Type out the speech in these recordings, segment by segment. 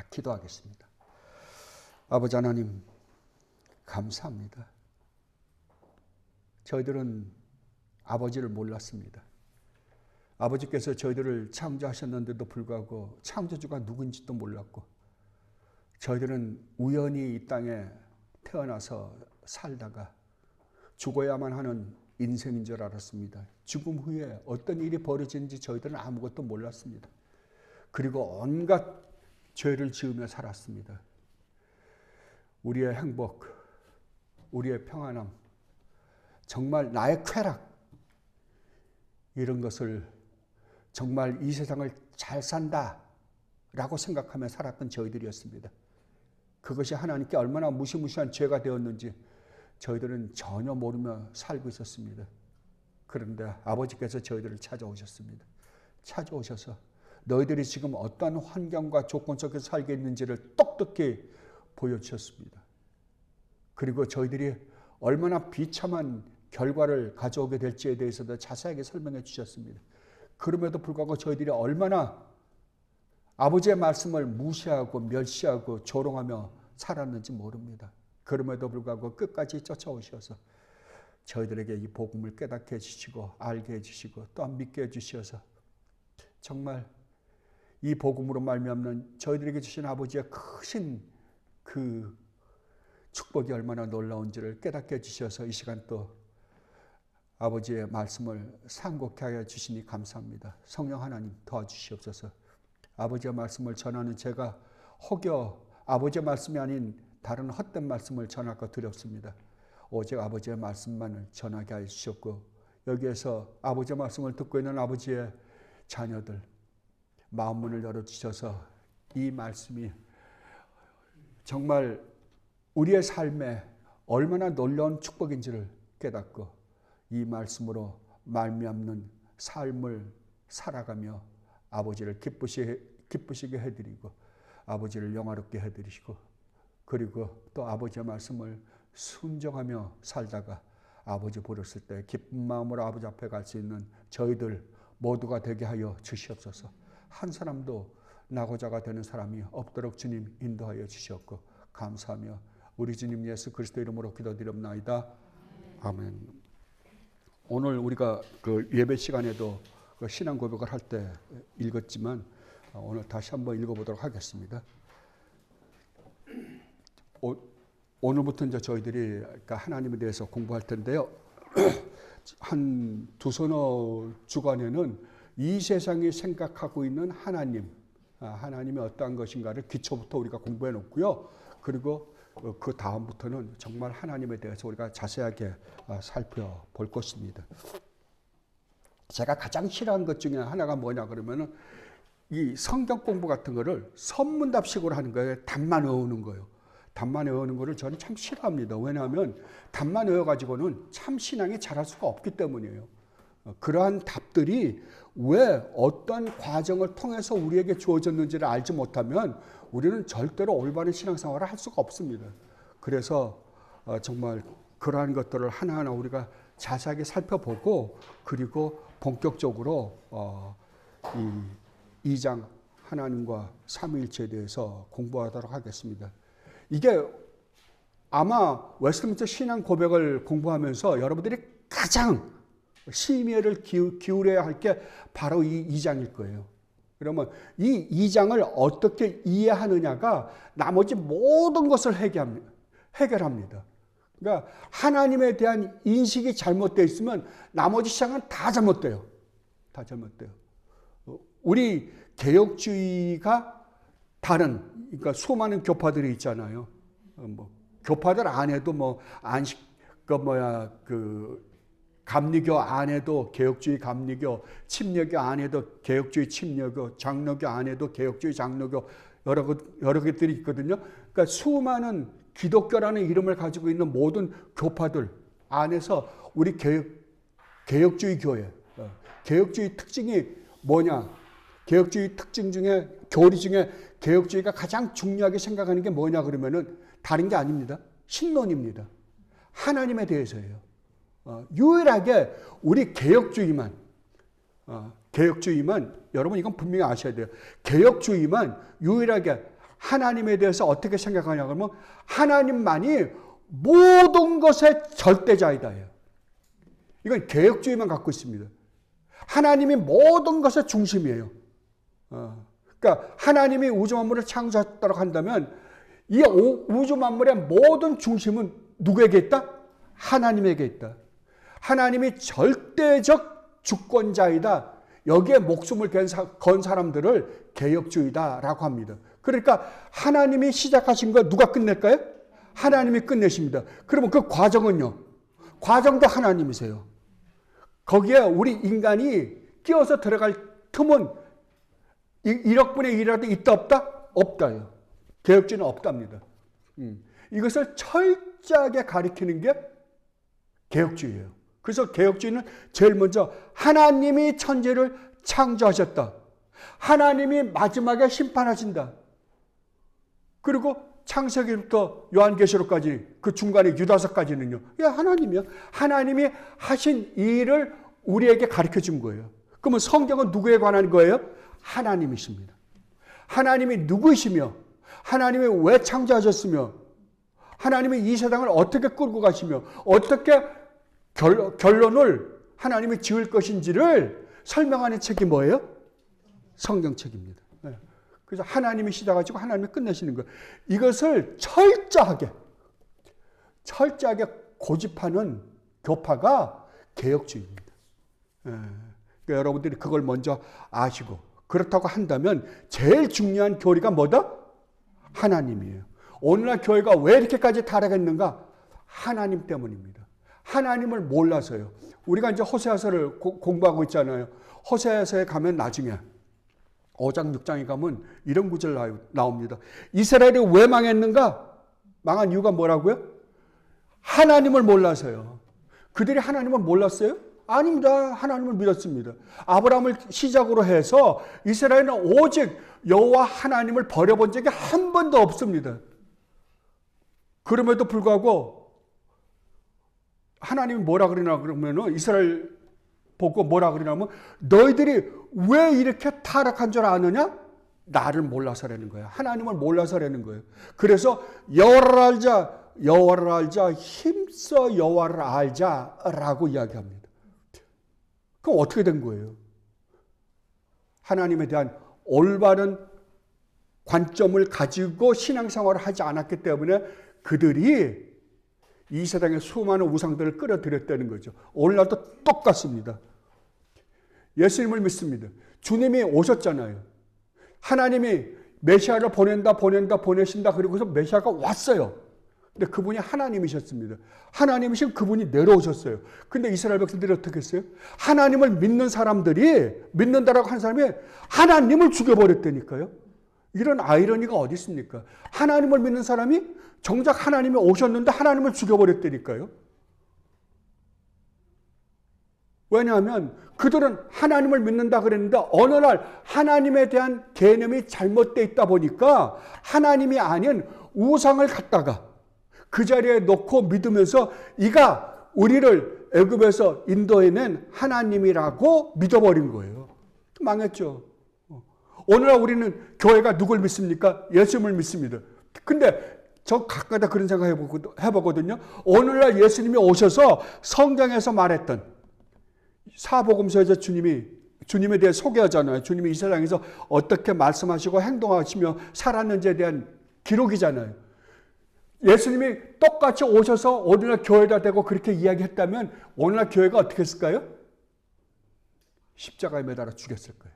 기도하겠습니다. 아버지 하나님, 감사합니다. 저희들은 아버지를 몰랐습니다. 아버지께서 저희들을 창조하셨는데도 불구하고 창조주가 누군지도 몰랐고, 저희들은 우연히 이 땅에 태어나서 살다가 죽어야만 하는 인생인 줄 알았습니다. 죽음 후에 어떤 일이 벌어지는지 저희들은 아무것도 몰랐습니다. 그리고 온갖 죄를 지으며 살았습니다. 우리의 행복, 우리의 평안함, 정말 나의 쾌락, 이런 것을 정말 이 세상을 잘 산다 라고 생각하며 살았던 저희들이었습니다. 그것이 하나님께 얼마나 무시무시한 죄가 되었는지 저희들은 전혀 모르며 살고 있었습니다. 그런데 아버지께서 저희들을 찾아오셨습니다. 찾아오셔서 너희들이 지금 어떤 환경과 조건 속에서 살게 있는지를 똑똑히 보여주셨습니다. 그리고 저희들이 얼마나 비참한 결과를 가져오게 될지에 대해서도 자세하게 설명해 주셨습니다. 그럼에도 불구하고 저희들이 얼마나 아버지의 말씀을 무시하고 멸시하고 조롱하며 살았는지 모릅니다. 그럼에도 불구하고 끝까지 쫓아오셔서 저희들에게 이 복음을 깨닫게 해주시고 알게 해주시고 또한 믿게 해주셔서 정말 이 복음으로 말미암는 저희들에게 주신 아버지의 크신 그 축복이 얼마나 놀라운지를 깨닫게 해주셔서 이 시간 또 아버지의 말씀을 상고케 하여 주시니 감사합니다. 성령 하나님 도와주시옵소서. 아버지의 말씀을 전하는 제가 혹여 아버지의 말씀이 아닌 다른 헛된 말씀을 전할까 두렵습니다. 오직 아버지의 말씀만을 전하게 하여 주셨고, 여기에서 아버지의 말씀을 듣고 있는 아버지의 자녀들 마음문을 열어주셔서 이 말씀이 정말 우리의 삶에 얼마나 놀라운 축복인지를 깨닫고 이 말씀으로 말미암는 삶을 살아가며 아버지를 기쁘시게 해드리고 아버지를 영화롭게 해드리시고, 그리고 또 아버지의 말씀을 순종하며 살다가 아버지 부르실 때 기쁜 마음으로 아버지 앞에 갈 수 있는 저희들 모두가 되게 하여 주시옵소서. 한 사람도 나고자가 되는 사람이 없도록 주님 인도하여 주시옵고 감사하며 우리 주님 예수 그리스도 이름으로 기도드립나이다. 아멘. 오늘 우리가 그 예배 시간에도 그 신앙 고백을 할 때 읽었지만 오늘 다시 한번 읽어보도록 하겠습니다. 오늘부터 이제 저희들이 하나님에 대해서 공부할 텐데요. 한 두서너 주간에는 이 세상이 생각하고 있는 하나님, 하나님이 어떠한 것인가를 기초부터 우리가 공부해 놓고요. 그리고 그 다음부터는 정말 하나님에 대해서 우리가 자세하게 살펴볼 것입니다. 제가 가장 싫어하는 것 중에 하나가 뭐냐 그러면은 이 성경 공부 같은 거를 선문답식으로 하는 거예요. 답만 외우는 거예요. 답만 외우는 거를 저는 참 싫어합니다. 왜냐하면 답만 외워가지고는 참 신앙이 자랄 수가 없기 때문이에요. 그러한 답들이 왜 어떤 과정을 통해서 우리에게 주어졌는지를 알지 못하면 우리는 절대로 올바른 신앙생활을 할 수가 없습니다. 그래서 정말 그러한 것들을 하나하나 우리가 자세하게 살펴보고 그리고 본격적으로 이 2장 하나님과 삼위일체에 대해서 공부하도록 하겠습니다. 이게 아마 웨스트민스터 신앙 고백을 공부하면서 여러분들이 가장 심혈을 기울여야 할 게 바로 이 2장일 거예요. 그러면 이 2장을 어떻게 이해하느냐가 나머지 모든 것을 해결합니다. 그러니까 하나님에 대한 인식이 잘못되어 있으면 나머지 시장은 다 잘못돼요. 다 잘못돼요. 우리 개혁주의가 다른, 그러니까 수많은 교파들이 있잖아요. 교파들 안에도 안식, 감리교 안에도 개혁주의 감리교, 침례교 안에도 개혁주의 침례교, 장로교 안에도 개혁주의 장로교, 여러 개들이 있거든요. 그러니까 수많은 기독교라는 이름을 가지고 있는 모든 교파들 안에서 우리 개혁주의 교회, 개혁주의 특징이 뭐냐? 개혁주의 특징 중에, 교리 중에 개혁주의가 가장 중요하게 생각하는 게 뭐냐 그러면은 다른 게 아닙니다. 신론입니다. 하나님에 대해서예요. 유일하게 우리 개혁주의만 여러분 이건 분명히 아셔야 돼요. 개혁주의만 유일하게 하나님에 대해서 어떻게 생각하냐 그러면 하나님만이 모든 것의 절대자이다예요. 이건 개혁주의만 갖고 있습니다. 하나님이 모든 것의 중심이에요. 그러니까 하나님이 우주 만물을 창조했다고 한다면 이 우주 만물의 모든 중심은 누구에게 있다? 하나님에게 있다. 하나님이 절대적 주권자이다. 여기에 목숨을 건 사람들을 개혁주의다라고 합니다. 그러니까 하나님이 시작하신 거 누가 끝낼까요? 하나님이 끝내십니다. 그러면 그 과정은요? 과정도 하나님이세요. 거기에 우리 인간이 끼어서 들어갈 틈은 1억분의 1이라도 있다 없다? 없다요. 개혁주의는 없답니다. 이것을 철저하게 가리키는 게 개혁주의예요. 그래서 개혁주의는 제일 먼저 하나님이 천지를 창조하셨다. 하나님이 마지막에 심판하신다. 그리고 창세기부터 요한계시록까지 그 중간에 유다서까지는요. 하나님이요. 하나님이 하신 일을 우리에게 가르쳐 준 거예요. 그러면 성경은 누구에 관한 거예요? 하나님이십니다. 하나님이 누구이시며 하나님이 왜 창조하셨으며 하나님이 이 세상을 어떻게 끌고 가시며 어떻게 결론을 하나님이 지을 것인지를 설명하는 책이 뭐예요? 성경책입니다. 그래서 하나님이 시작하시고 하나님이 끝내시는 거예요. 이것을 철저하게 고집하는 교파가 개혁주의입니다. 그러니까 여러분들이 그걸 먼저 아시고 그렇다고 한다면 제일 중요한 교리가 뭐다? 하나님이에요. 오늘날 교회가 왜 이렇게까지 타락했는가? 하나님 때문입니다. 하나님을 몰라서요. 우리가 이제 호세아서를 공부하고 있잖아요. 호세아서에 가면 나중에 5장 6장에 가면 이런 구절 나옵니다. 이스라엘이 왜 망했는가? 망한 이유가 뭐라고요? 하나님을 몰라서요. 그들이 하나님을 몰랐어요? 아닙니다. 하나님을 믿었습니다. 아브라함을 시작으로 해서 이스라엘은 오직 여호와 하나님을 버려본 적이 한 번도 없습니다. 그럼에도 불구하고 하나님이 뭐라 그러나 그러면은 이스라엘 보고 뭐라 그러냐면 너희들이 왜 이렇게 타락한 줄 아느냐? 나를 몰라서라는 거예요. 하나님을 몰라서라는 거예요. 그래서 여호와를 알자, 힘써 여호와를 알자라고 이야기합니다. 그럼 어떻게 된 거예요? 하나님에 대한 올바른 관점을 가지고 신앙생활을 하지 않았기 때문에 그들이 이 세상에 수많은 우상들을 끌어들였다는 거죠. 오늘날도 똑같습니다. 예수님을 믿습니다. 주님이 오셨잖아요. 하나님이 메시아를 보내신다. 그리고서 메시아가 왔어요. 근데 그분이 하나님이셨습니다. 하나님이신 그분이 내려오셨어요. 근데 이스라엘 백성들이 어떻게 했어요? 하나님을 믿는 사람들이, 믿는다라고 한 사람이 하나님을 죽여버렸다니까요. 이런 아이러니가 어디 있습니까? 하나님을 믿는 사람이 정작 하나님이 오셨는데 하나님을 죽여버렸다니까요. 왜냐하면 그들은 하나님을 믿는다 그랬는데 어느 날 하나님에 대한 개념이 잘못되어 있다 보니까 하나님이 아닌 우상을 갖다가 그 자리에 놓고 믿으면서 이가 우리를 애굽에서 인도해낸 하나님이라고 믿어버린 거예요. 망했죠. 오늘날 우리는 교회가 누굴 믿습니까? 예수님을 믿습니다. 근데 저 가끔가다 그런 생각 해보거든요. 오늘날 예수님이 오셔서 성경에서 말했던 사복음서에서 주님에 대해 소개하잖아요. 주님이 이 세상에서 어떻게 말씀하시고 행동하시며 살았는지에 대한 기록이잖아요. 예수님이 똑같이 오셔서 오늘날 교회다 대고 그렇게 이야기했다면 오늘날 교회가 어떻게 했을까요? 십자가에 매달아 죽였을 거예요.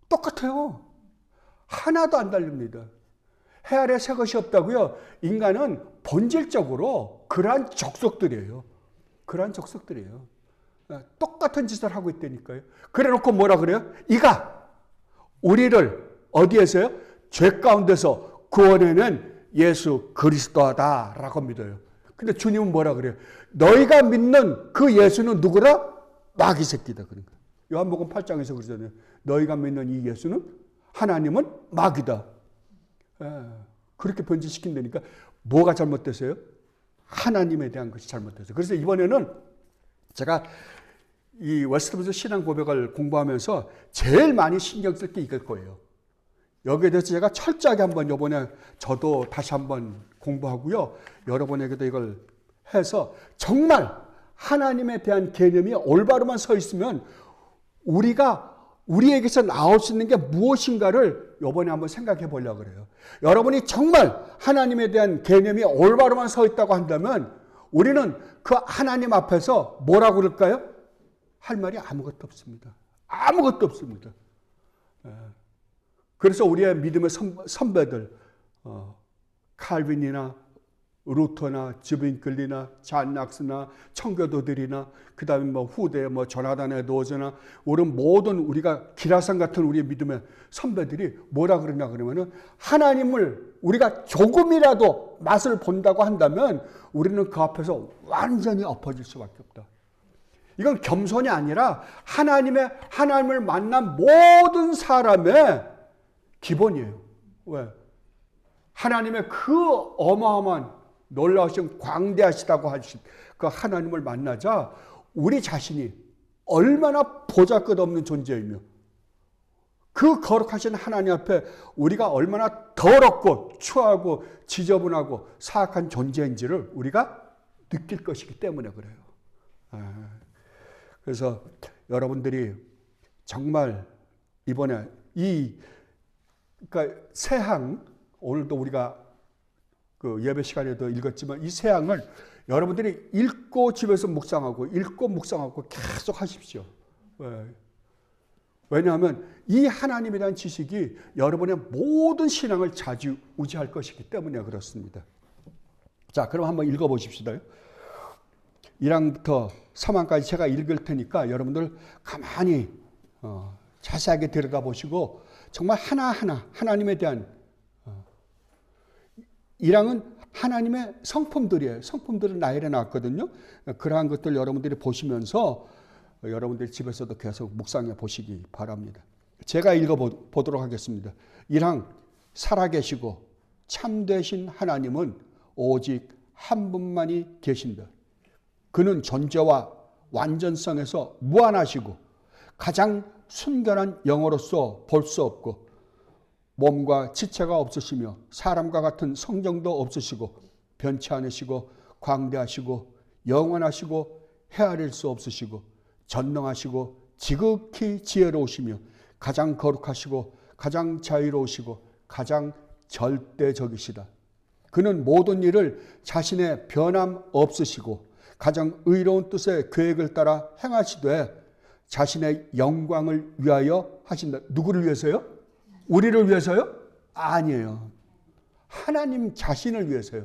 똑같아요. 하나도 안 다릅니다. 해 아래 새 것이 없다고요? 인간은 본질적으로 그러한 적석들이에요. 똑같은 짓을 하고 있다니까요. 그래 놓고 뭐라 그래요? 이가 우리를 어디에서요? 죄 가운데서 구원해낸 예수 그리스도다라고 믿어요. 근데 주님은 뭐라 그래요? 너희가 믿는 그 예수는 누구라? 마귀 새끼다. 그러니까 요한복음 8장에서 그러잖아요. 너희가 믿는 이 예수는 하나님은 마귀다. 그렇게 변질시킨다니까 뭐가 잘못됐어요? 하나님에 대한 것이 잘못됐어요. 그래서 이번에는 제가 이 웨스트민스터 신앙 고백을 공부하면서 제일 많이 신경 쓸 게 이걸 거예요. 여기에 대해서 제가 철저하게 한번 이번에 저도 다시 한번 공부하고요. 여러분에게도 이걸 해서 정말 하나님에 대한 개념이 올바로만 서 있으면 우리에게서 나올 수 있는 게 무엇인가를 이번에 한번 생각해 보려고 그래요. 여러분이 정말 하나님에 대한 개념이 올바로만 서 있다고 한다면 우리는 그 하나님 앞에서 뭐라고 그럴까요? 할 말이 아무것도 없습니다. 아무것도 없습니다. 그래서 우리의 믿음의 선배들, 칼빈이나 루터나 즈빙클리나 잔 낙스나 청교도들이나 그 다음에 뭐 후대 조나단 에드워즈나 우리는 모든 우리가 기라상 같은 우리의 믿음의 선배들이 뭐라 그러냐 그러면은 하나님을 우리가 조금이라도 맛을 본다고 한다면 우리는 그 앞에서 완전히 엎어질 수밖에 없다. 이건 겸손이 아니라 하나님을 만난 모든 사람의 기본이에요. 왜? 하나님의 그 어마어마한 놀라우신 광대하시다고 하신 그 하나님을 만나자 우리 자신이 얼마나 보잘것없는 존재이며 그 거룩하신 하나님 앞에 우리가 얼마나 더럽고 추하고 지저분하고 사악한 존재인지를 우리가 느낄 것이기 때문에 그래요. 그래서 여러분들이 정말 이번에 그러니까 세항 오늘도 우리가 그 예배 시간에도 읽었지만 이 세항을 여러분들이 읽고 집에서 묵상하고 계속 하십시오. 왜냐하면 이 하나님에 대한 지식이 여러분의 모든 신앙을 좌지우지할 것이기 때문에 그렇습니다. 자, 그럼 한번 읽어보십시다. 1항부터 3항까지 제가 읽을 테니까 여러분들 가만히 자세하게 들여다보시고 정말 하나하나 하나님에 대한 1항은 하나님의 성품들이에요. 성품들을 나열해 놨거든요. 그러한 것들 여러분들이 보시면서 여러분들이 집에서도 계속 묵상해 보시기 바랍니다. 제가 읽어보도록 하겠습니다. 1항 살아계시고 참되신 하나님은 오직 한 분만이 계신다. 그는 존재와 완전성에서 무한하시고 가장 순결한 영으로서 볼 수 없고 몸과 지체가 없으시며 사람과 같은 성정도 없으시고 변치 않으시고 광대하시고 영원하시고 헤아릴 수 없으시고 전능하시고 지극히 지혜로우시며 가장 거룩하시고 가장 자유로우시고 가장 절대적이시다. 그는 모든 일을 자신의 변함 없으시고 가장 의로운 뜻의 계획을 따라 행하시되 자신의 영광을 위하여 하신다. 누구를 위해서요? 우리를 위해서요? 아니에요. 하나님 자신을 위해서요.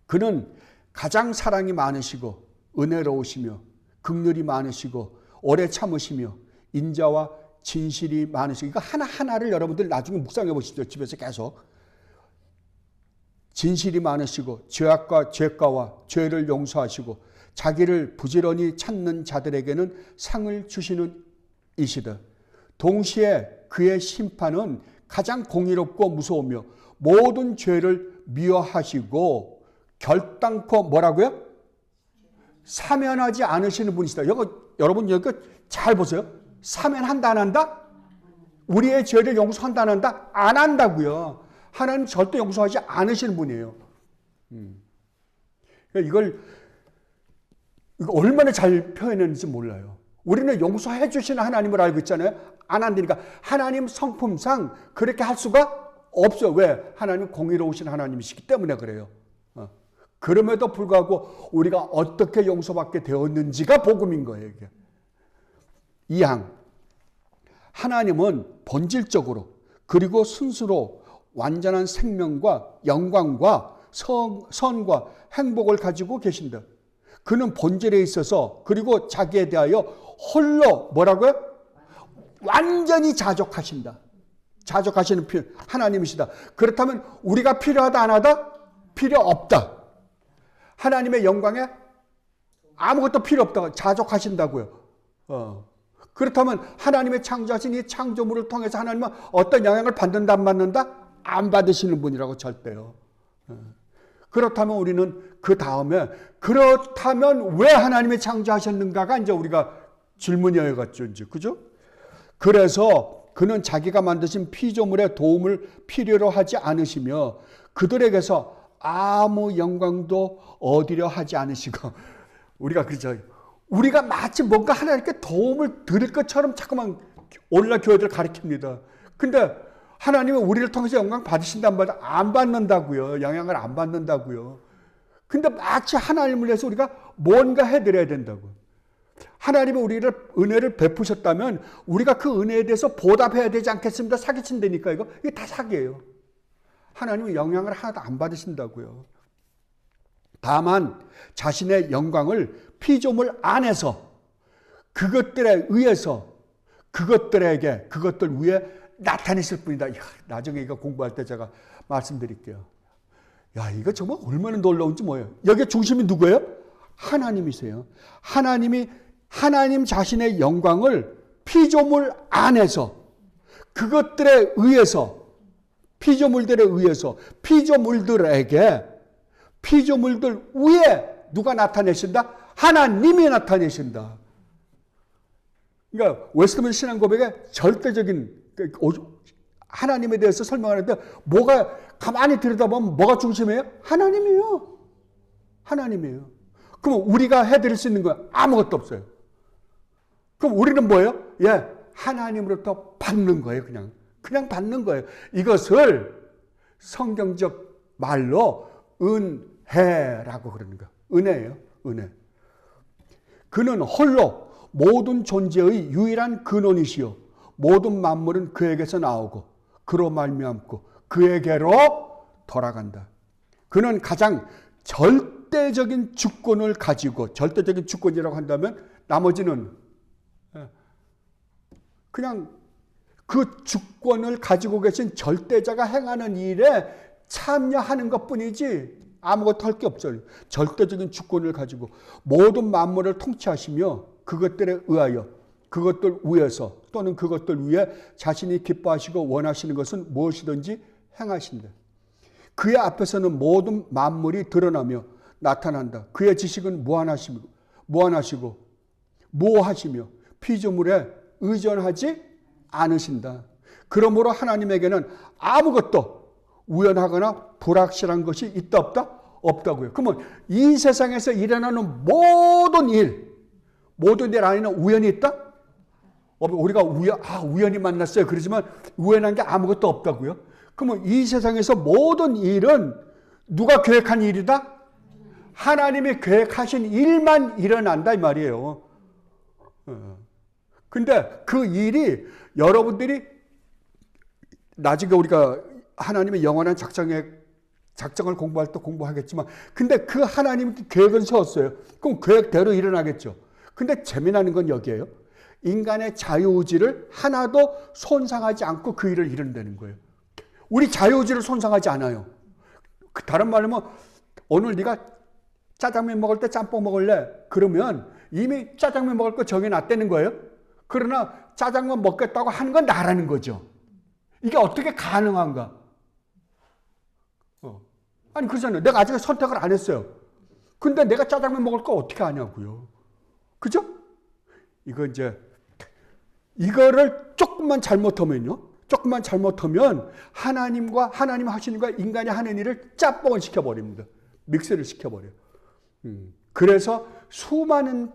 그는 가장 사랑이 많으시고 은혜로우시며 긍휼이 많으시고 오래 참으시며 인자와 진실이 많으시고 이거 하나하나를 여러분들 나중에 묵상해 보십시오. 집에서 계속. 진실이 많으시고 죄악과 죄가와 죄를 용서하시고 자기를 부지런히 찾는 자들에게는 상을 주시는 이시다. 동시에 그의 심판은 가장 공의롭고 무서우며 모든 죄를 미워하시고 결단코 뭐라고요? 사면하지 않으시는 분이시다. 여러분 여기 잘 보세요. 사면한다 안 한다? 우리의 죄를 용서한다 안 한다? 안 한다고요. 하나님 절대 용서하지 않으시는 분이에요. 이걸 얼마나 잘 표현했는지 몰라요. 우리는 용서해 주시는 하나님을 알고 있잖아요. 안 한다니까. 하나님 성품상 그렇게 할 수가 없어요. 왜? 하나님 공의로우신 하나님이시기 때문에 그래요. 그럼에도 불구하고 우리가 어떻게 용서받게 되었는지가 복음인 거예요. 이게. 2항 하나님은 본질적으로 그리고 순수로 완전한 생명과 영광과 선과 행복을 가지고 계신다. 그는 본질에 있어서 그리고 자기에 대하여 홀로 뭐라고요? 완전히 자족하신다. 자족하시는 하나님이시다. 그렇다면 우리가 필요하다 안 하다? 필요 없다. 하나님의 영광에 아무것도 필요 없다. 자족하신다고요. 그렇다면 하나님의 창조하신 이 창조물을 통해서 하나님은 어떤 영향을 받는다 안 받는다? 안 받으시는 분이라고 절대요. 그렇다면 우리는 그 다음에 그렇다면 왜 하나님이 창조하셨는가가 이제 우리가 질문이어야겠죠. 이제 그죠? 그래서 그는 자기가 만드신 피조물의 도움을 필요로 하지 않으시며 그들에게서 아무 영광도 얻으려 하지 않으시고 우리가 그러죠. 우리가 마치 뭔가 하나님께 도움을 드릴 것처럼 자꾸만 오늘날 교회들 가르칩니다. 근데 하나님은 우리를 통해서 영광 받으신단 말이야. 안 받는다고요. 영향을 안 받는다고요. 근데 마치 하나님을 위해서 우리가 뭔가 해드려야 된다고. 하나님이 우리를 은혜를 베푸셨다면 우리가 그 은혜에 대해서 보답해야 되지 않겠습니까? 사기친다니까 이거. 이게 다 사기예요. 하나님은 영향을 하나도 안 받으신다고요. 다만 자신의 영광을 피조물 안에서 그것들에 의해서 그것들 위에 나타내실 뿐이다. 야, 나중에 이거 공부할 때 제가 말씀드릴게요. 야, 이거 정말 얼마나 놀라운지 뭐예요. 여기 중심이 누구예요? 하나님이세요. 하나님 자신의 영광을 피조물 안에서 그것들에 의해서 피조물들에 의해서 피조물들 위에 누가 나타내신다? 하나님이 나타내신다. 그러니까 웨스트민스터 신앙고백의 절대적인 하나님에 대해서 설명하는데 뭐가 가만히 들여다보면 뭐가 중심이에요? 하나님이에요. 하나님이에요. 그럼 우리가 해드릴 수 있는 거 아무것도 없어요. 그럼 우리는 뭐예요? 예, 하나님으로부터 받는 거예요. 그냥 받는 거예요. 이것을 성경적 말로 은혜라고 그러는 거예요. 은혜예요. 은혜. 그는 홀로 모든 존재의 유일한 근원이시요 모든 만물은 그에게서 나오고 그로 말미암고 그에게로 돌아간다. 그는 가장 절대적인 주권을 가지고 절대적인 주권이라고 한다면 나머지는 그냥 그 주권을 가지고 계신 절대자가 행하는 일에 참여하는 것뿐이지 아무것도 할 게 없어요. 절대적인 주권을 가지고 모든 만물을 통치하시며 그것들에 의하여 그것들 위에서 또는 그것들 위에 자신이 기뻐하시고 원하시는 것은 무엇이든지 행하신다. 그의 앞에서는 모든 만물이 드러나며 나타난다. 그의 지식은 무한하시고 무하시며 피조물에 의존하지 않으신다. 그러므로 하나님에게는 아무것도 우연하거나 불확실한 것이 있다 없다? 없다고요. 그러면 이 세상에서 일어나는 모든 일 안에는 우연이 있다? 우리가 우연히 만났어요. 그러지만 우연한 게 아무것도 없다고요. 그러면 이 세상에서 모든 일은 누가 계획한 일이다? 하나님이 계획하신 일만 일어난다 이 말이에요. 근데 그 일이 여러분들이 나중에 우리가 하나님의 영원한 작정을 공부할 때 공부하겠지만 근데 그 하나님 계획은 세웠어요. 그럼 계획대로 일어나겠죠. 근데 재미나는 건 여기에요. 인간의 자유의지를 하나도 손상하지 않고 그 일을 이룬다는 거예요. 우리 자유의지를 손상하지 않아요. 다른 말로 하면 오늘 네가 짜장면 먹을 때 짬뽕 먹을래? 그러면 이미 짜장면 먹을 거 정해놨다는 거예요. 그러나 짜장면 먹겠다고 하는 건 나라는 거죠. 이게 어떻게 가능한가? 아니 그렇잖아요. 내가 아직 선택을 안 했어요. 근데 내가 짜장면 먹을 거 어떻게 아냐고요. 그죠? 이거를 조금만 잘못하면 하나님 하시는 거 인간이 하는 일을 짬뽕을 시켜버립니다. 믹스를 시켜버려요. 그래서 수많은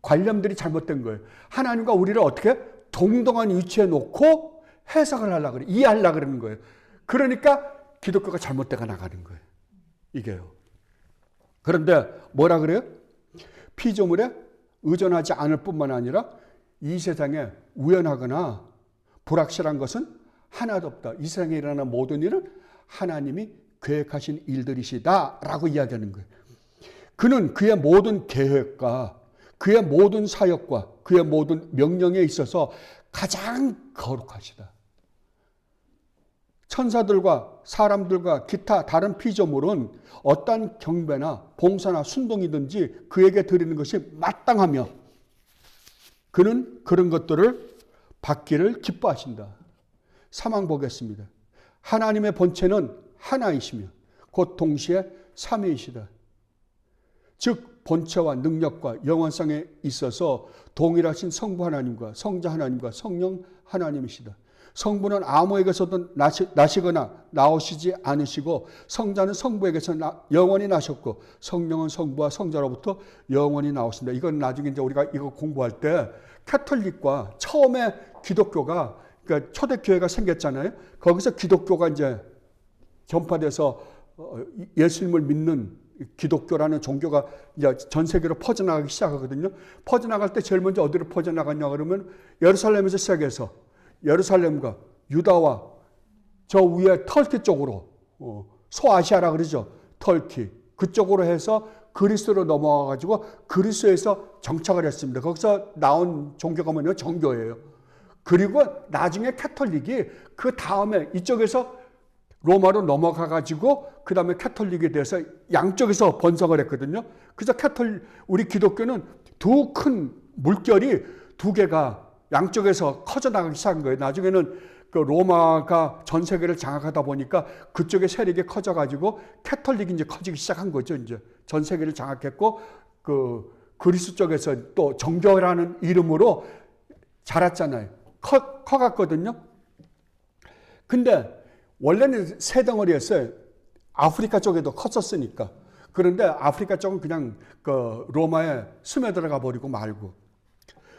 관념들이 잘못된 거예요. 하나님과 우리를 어떻게 동등한 위치에 놓고 해석을 하려고 그래요. 이해하려고 그러는 거예요. 그러니까 기독교가 잘못되어 나가는 거예요. 이게요. 그런데 뭐라 그래요? 피조물에 의존하지 않을 뿐만 아니라 이 세상에 우연하거나 불확실한 것은 하나도 없다. 이 세상에 일어나는 모든 일은 하나님이 계획하신 일들이시다라고 이야기하는 거예요. 그는 그의 모든 계획과 그의 모든 사역과 그의 모든 명령에 있어서 가장 거룩하시다. 천사들과 사람들과 기타 다른 피조물은 어떠한 경배나 봉사나 순종이든지 그에게 드리는 것이 마땅하며 그는 그런 것들을 받기를 기뻐하신다. 사망 보겠습니다. 하나님의 본체는 하나이시며 곧 동시에 삼위이시다. 즉 본체와 능력과 영원성에 있어서 동일하신 성부 하나님과 성자 하나님과 성령 하나님이시다. 성부는 아무에게서도 나시거나 나오시지 않으시고 성자는 성부에게서 영원히 나셨고 성령은 성부와 성자로부터 영원히 나오신다. 이건 나중에 이제 우리가 이거 공부할 때 캐톨릭과 처음에 기독교가 그러니까 초대교회가 생겼잖아요. 거기서 기독교가 이제 전파돼서 예수님을 믿는 기독교라는 종교가 이제 전 세계로 퍼져나가기 시작하거든요. 퍼져나갈 때 제일 먼저 어디로 퍼져나갔냐 그러면 예루살렘에서 시작해서 예루살렘과 유다와 저 위에 터키 쪽으로 소아시아라 그러죠. 터키 그쪽으로 해서 그리스로 넘어가 가지고 그리스에서 정착을 했습니다. 거기서 나온 종교가 뭐냐면 정교예요. 그리고 나중에 캐톨릭이 그 다음에 이쪽에서 로마로 넘어가 가지고 그 다음에 캐톨릭에 대해서 양쪽에서 번성을 했거든요. 그래서 우리 기독교는 두 큰 물결이 두 개가 양쪽에서 커져 나가기 시작한 거예요. 나중에는 그 로마가 전 세계를 장악하다 보니까 그쪽의 세력이 커져 가지고 캐톨릭이 이제 커지기 시작한 거죠. 이제 전 세계를 장악했고 그 그리스 쪽에서 또 정교라는 이름으로 자랐잖아요. 커갔거든요. 근데 원래는 세 덩어리였어요. 아프리카 쪽에도 컸었으니까. 그런데 아프리카 쪽은 그냥 그 로마에 스며들어가 버리고 말고.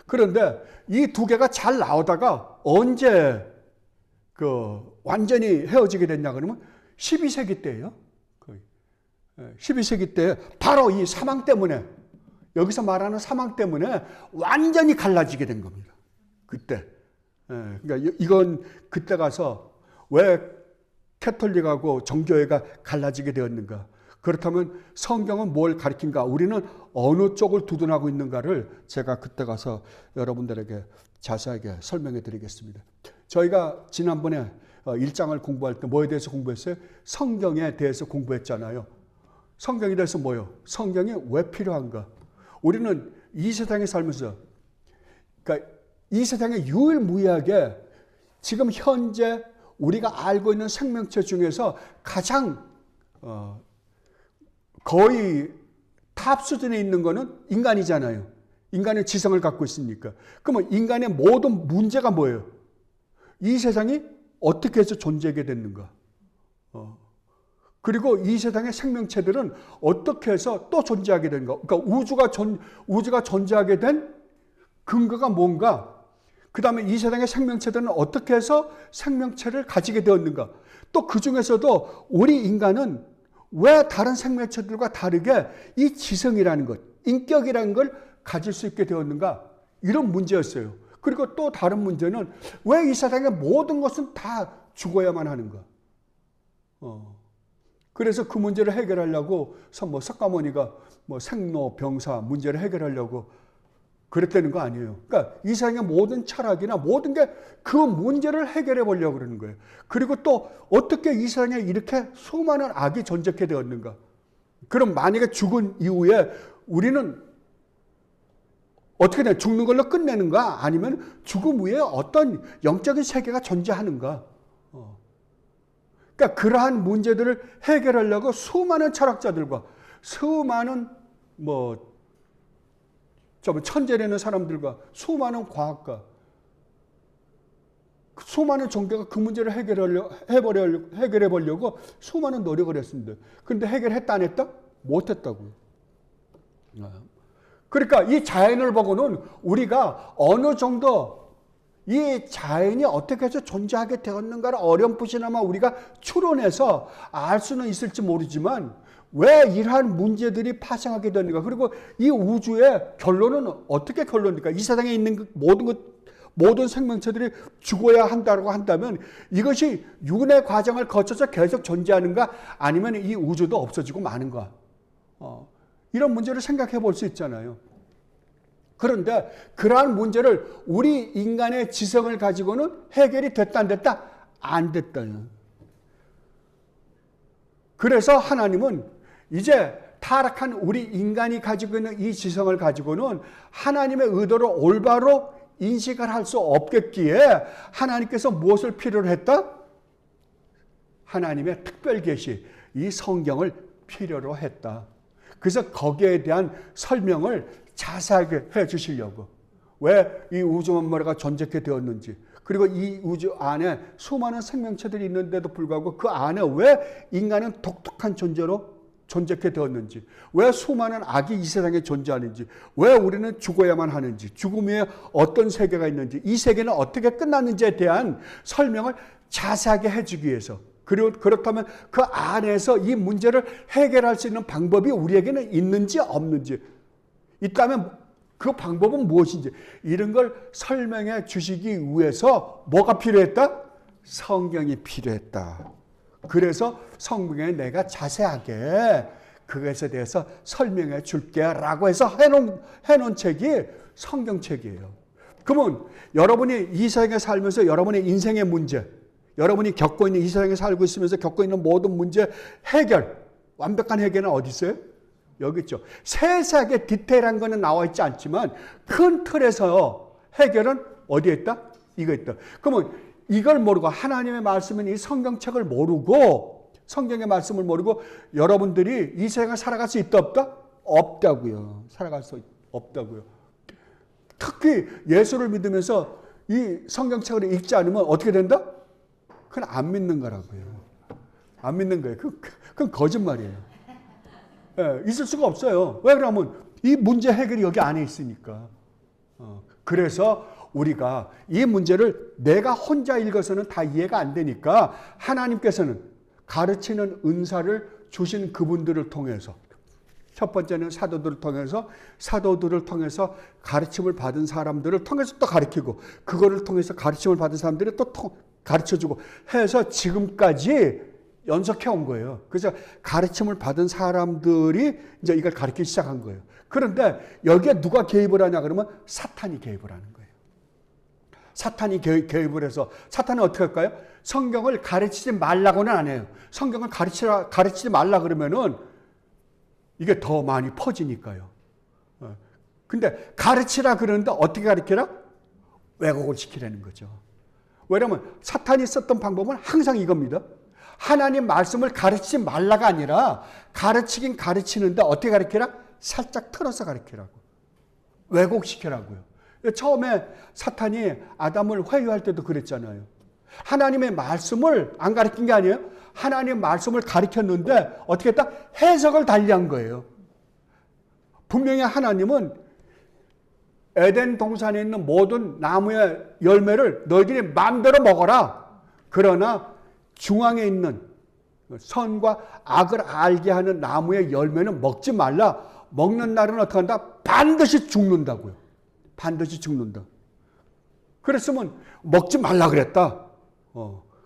그런데 이 두 개가 잘 나오다가 언제 그 완전히 헤어지게 됐냐 그러면 12세기 때예요. 거의. 12세기 때 바로 이 사망 때문에 여기서 말하는 사망 때문에 완전히 갈라지게 된 겁니다. 그때. 그러니까 이건 그때 가서 왜 캐톨릭하고 정교회가 갈라지게 되었는가? 그렇다면 성경은 뭘 가리킨가? 우리는 어느 쪽을 두둔하고 있는가를 제가 그때 가서 여러분들에게 자세하게 설명해 드리겠습니다. 저희가 지난번에 1장을 공부할 때 뭐에 대해서 공부했어요? 성경에 대해서 공부했잖아요. 성경에 대해서 뭐요? 성경이 왜 필요한가? 우리는 이 세상에 살면서 그러니까 이 세상에 유일무이하게 지금 현재 우리가 알고 있는 생명체 중에서 가장 거의 탑 수준에 있는 거는 인간이잖아요. 인간의 지성을 갖고 있으니까. 그러면 인간의 모든 문제가 뭐예요? 이 세상이 어떻게 해서 존재하게 됐는가? 그리고 이 세상의 생명체들은 어떻게 해서 또 존재하게 된가? 그러니까 우주가 존재하게 된 근거가 뭔가? 그 다음에 이 세상의 생명체들은 어떻게 해서 생명체를 가지게 되었는가? 또 그 중에서도 우리 인간은 왜 다른 생명체들과 다르게 이 지성이라는 것, 인격이라는 걸 가질 수 있게 되었는가? 이런 문제였어요. 그리고 또 다른 문제는 왜 이 세상의 모든 것은 다 죽어야만 하는가? 그래서 그 문제를 해결하려고 석가모니가 생로병사 문제를 해결하려고 그랬다는 거 아니에요. 그러니까 이 세상의 모든 철학이나 모든 게 그 문제를 해결해 보려고 그러는 거예요. 그리고 또 어떻게 이 세상에 이렇게 수많은 악이 존재하게 되었는가? 그럼 만약에 죽은 이후에 우리는 어떻게 돼? 죽는 걸로 끝내는가? 아니면 죽음 후에 어떤 영적인 세계가 존재하는가? 그러니까 그러한 문제들을 해결하려고 수많은 철학자들과 수많은 천재라는 사람들과 수많은 과학가, 수많은 종교가 그 문제를 해결해 보려고 수많은 노력을 했습니다. 그런데 해결했다 안 했다? 못했다고요. 그러니까 이 자연을 보고는 우리가 어느 정도 이 자연이 어떻게 해서 존재하게 되었는가를 어렴풋이나마 우리가 추론해서 알 수는 있을지 모르지만 왜 이러한 문제들이 파생하게 되는가? 그리고 이 우주의 결론은 어떻게 결론입니까? 이 세상에 있는 모든 생명체들이 죽어야 한다고 한다면 이것이 윤회 과정을 거쳐서 계속 존재하는가? 아니면 이 우주도 없어지고 마는가? 이런 문제를 생각해 볼 수 있잖아요. 그런데 그러한 문제를 우리 인간의 지성을 가지고는 해결이 됐다 안 됐다? 안 됐다. 그래서 하나님은 이제 타락한 우리 인간이 가지고 있는 이 지성을 가지고는 하나님의 의도를 올바로 인식을 할 수 없겠기에 하나님께서 무엇을 필요로 했다? 하나님의 특별 계시, 이 성경을 필요로 했다. 그래서 거기에 대한 설명을 자세하게 해 주시려고. 왜 이 우주 만물가 존재하게 되었는지, 그리고 이 우주 안에 수많은 생명체들이 있는데도 불구하고 그 안에 왜 인간은 독특한 존재로 존재케 되었는지, 왜 수많은 악이 이 세상에 존재하는지, 왜 우리는 죽어야만 하는지, 죽음 후에 어떤 세계가 있는지, 이 세계는 어떻게 끝났는지에 대한 설명을 자세하게 해주기 위해서, 그리고 그렇다면 그 안에서 이 문제를 해결할 수 있는 방법이 우리에게는 있는지 없는지, 있다면 그 방법은 무엇인지, 이런 걸 설명해 주시기 위해서 뭐가 필요했다? 성경이 필요했다. 그래서 성경에 내가 자세하게 그것에 대해서 설명해 줄게 라고 해서 해놓은 책이 성경책이에요. 그러면 여러분이 이 세상에 살면서 여러분의 인생의 문제, 여러분이 겪고 있는 이 세상에 살고 있으면서 겪고 있는 모든 문제 해결, 완벽한 해결은 어디 있어요? 여기 있죠. 세세하게 디테일한 거는 나와 있지 않지만 큰 틀에서 해결은 어디에 있다? 이거 있다. 그러면 이걸 모르고, 하나님의 말씀은 이 성경책을 모르고, 성경의 말씀을 모르고 여러분들이 이 세상을 살아갈 수 있다 없다? 없다고요. 살아갈 수 없다고요. 특히 예수를 믿으면서 이 성경책을 읽지 않으면 어떻게 된다? 그건 안 믿는 거라고요. 안 믿는 거예요. 그건 거짓말이에요. 예, 있을 수가 없어요. 왜 그러면 이 문제 해결이 여기 안에 있으니까. 그래서 우리가 이 문제를 내가 혼자 읽어서는 다 이해가 안 되니까 하나님께서는 가르치는 은사를 주신 그분들을 통해서, 첫 번째는 사도들을 통해서 가르침을 받은 사람들을 통해서 또 가르치고, 그거를 통해서 가르침을 받은 사람들이 또 가르쳐주고 해서 지금까지 연속해 온 거예요. 그래서 가르침을 받은 사람들이 이제 이걸 가르치기 시작한 거예요. 그런데 여기에 누가 개입을 하냐 그러면 사탄이 개입을 하는 거예요. 사탄이 개입을 해서, 사탄은 어떻게 할까요? 성경을 가르치지 말라고는 안 해요. 성경을 가르치지 말라 그러면은 이게 더 많이 퍼지니까요. 근데 가르치라 그러는데 어떻게 가르치라? 왜곡을 시키라는 거죠. 왜냐하면 사탄이 썼던 방법은 항상 이겁니다. 하나님 말씀을 가르치지 말라가 아니라 가르치긴 가르치는데 어떻게 가르치라? 살짝 틀어서 가르치라고. 왜곡시키라고요. 처음에 사탄이 아담을 회유할 때도 그랬잖아요. 하나님의 말씀을 안 가르친 게 아니에요. 하나님의 말씀을 가르쳤는데 어떻게 했다? 해석을 달리한 거예요. 분명히 하나님은 에덴 동산에 있는 모든 나무의 열매를 너희들이 마음대로 먹어라. 그러나 중앙에 있는 선과 악을 알게 하는 나무의 열매는 먹지 말라. 먹는 날은 어떻게 한다? 반드시 죽는다고요. 반드시 죽는다. 그랬으면 먹지 말라 그랬다.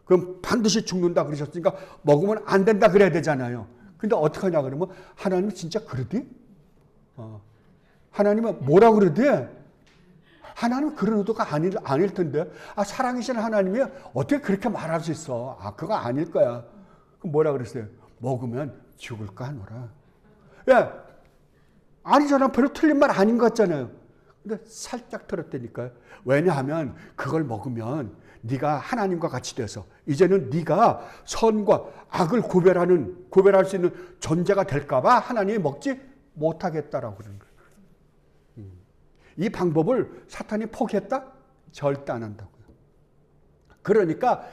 그럼 반드시 죽는다 그러셨으니까 먹으면 안 된다 그래야 되잖아요. 근데 어떻게 하냐 그러면 하나님은 진짜 그러디? 하나님은 뭐라 그러디? 하나님은 그런 의도가 아닐 텐데. 사랑이신 하나님이 어떻게 그렇게 말할 수 있어? 그거 아닐 거야. 그럼 뭐라 그랬어요? 먹으면 죽을까 하노라. 예, 아니잖아. 별로 틀린 말 아닌 것 같잖아요. 근데 살짝 틀었다니까요. 왜냐하면 그걸 먹으면 네가 하나님과 같이 돼서 이제는 네가 선과 악을 구별할 수 있는 존재가 될까 봐 하나님이 먹지 못하겠다라고 그러는 거예요. 이 방법을 사탄이 포기했다? 절대 안 한다고요. 그러니까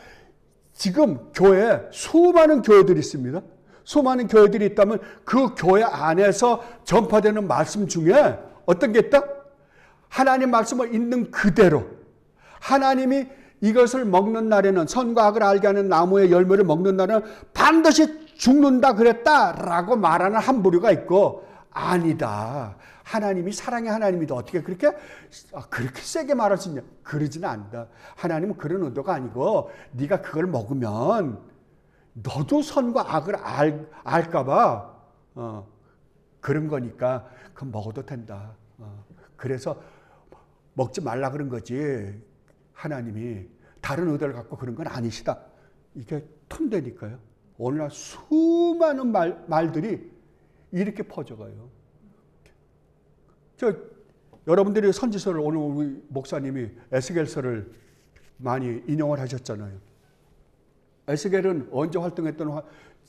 지금 교회에 수많은 교회들이 있습니다. 수많은 교회들이 있다면 그 교회 안에서 전파되는 말씀 중에 어떤 게 있다? 하나님 말씀을 있는 그대로, 하나님이 이것을 먹는 날에는, 선과 악을 알게 하는 나무의 열매를 먹는 날에는 반드시 죽는다 그랬다라고 말하는 한 부류가 있고, 아니다, 하나님이 사랑의 하나님이다, 어떻게 그렇게 세게 말할 수 있냐? 그러지는 않다. 하나님은 그런 의도가 아니고 네가 그걸 먹으면 너도 선과 악을 알까 봐 그런 거니까 그건 먹어도 된다. 그래서 먹지 말라 그런 거지 하나님이 다른 의도를 갖고 그런 건 아니시다. 이게 톤되니까요. 오늘날 수많은 말들이 이렇게 퍼져가요. 여러분들이 선지서를 오늘 우리 목사님이 에스겔서를 많이 인용을 하셨잖아요. 에스겔은 언제 활동했던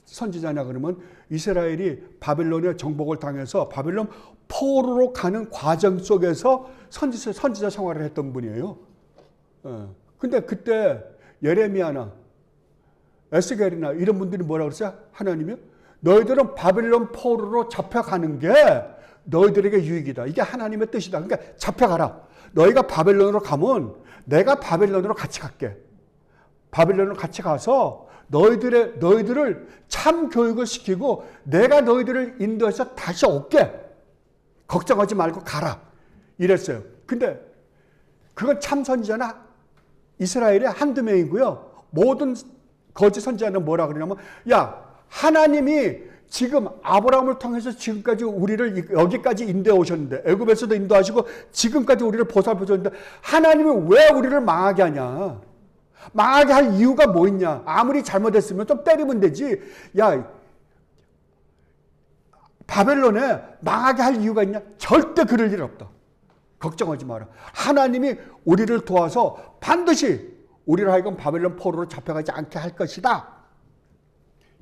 선지자냐 그러면 이스라엘이 바벨론의 정복을 당해서 바벨론 포로로 가는 과정 속에서 선지자 생활을 했던 분이에요. 근데 그때 예레미야나 에스겔이나 이런 분들이 뭐라 그랬어요? 하나님이요? 너희들은 바벨론 포로로 잡혀가는 게 너희들에게 유익이다. 이게 하나님의 뜻이다. 그러니까 잡혀가라. 너희가 바벨론으로 가면 내가 바벨론으로 같이 갈게. 바벨론으로 같이 가서 너희들을 참 교육을 시키고 내가 너희들을 인도해서 다시 올게. 걱정하지 말고 가라. 이랬어요. 근데 그건 참 선지자나 이스라엘의 한두 명이고요. 모든 거짓 선지자는 뭐라 그러냐면, 야, 하나님이 지금 아브라함을 통해서 지금까지 우리를 여기까지 인도해 오셨는데, 애굽에서도 인도하시고 지금까지 우리를 보살펴 줬는데 하나님이 왜 우리를 망하게 하냐? 망하게 할 이유가 뭐 있냐? 아무리 잘못했으면 좀 때리면 되지. 야, 바벨론에 망하게 할 이유가 있냐? 절대 그럴 일 없다. 걱정하지 마라. 하나님이 우리를 도와서 반드시 우리를 하여금 바벨론 포로로 잡혀가지 않게 할 것이다.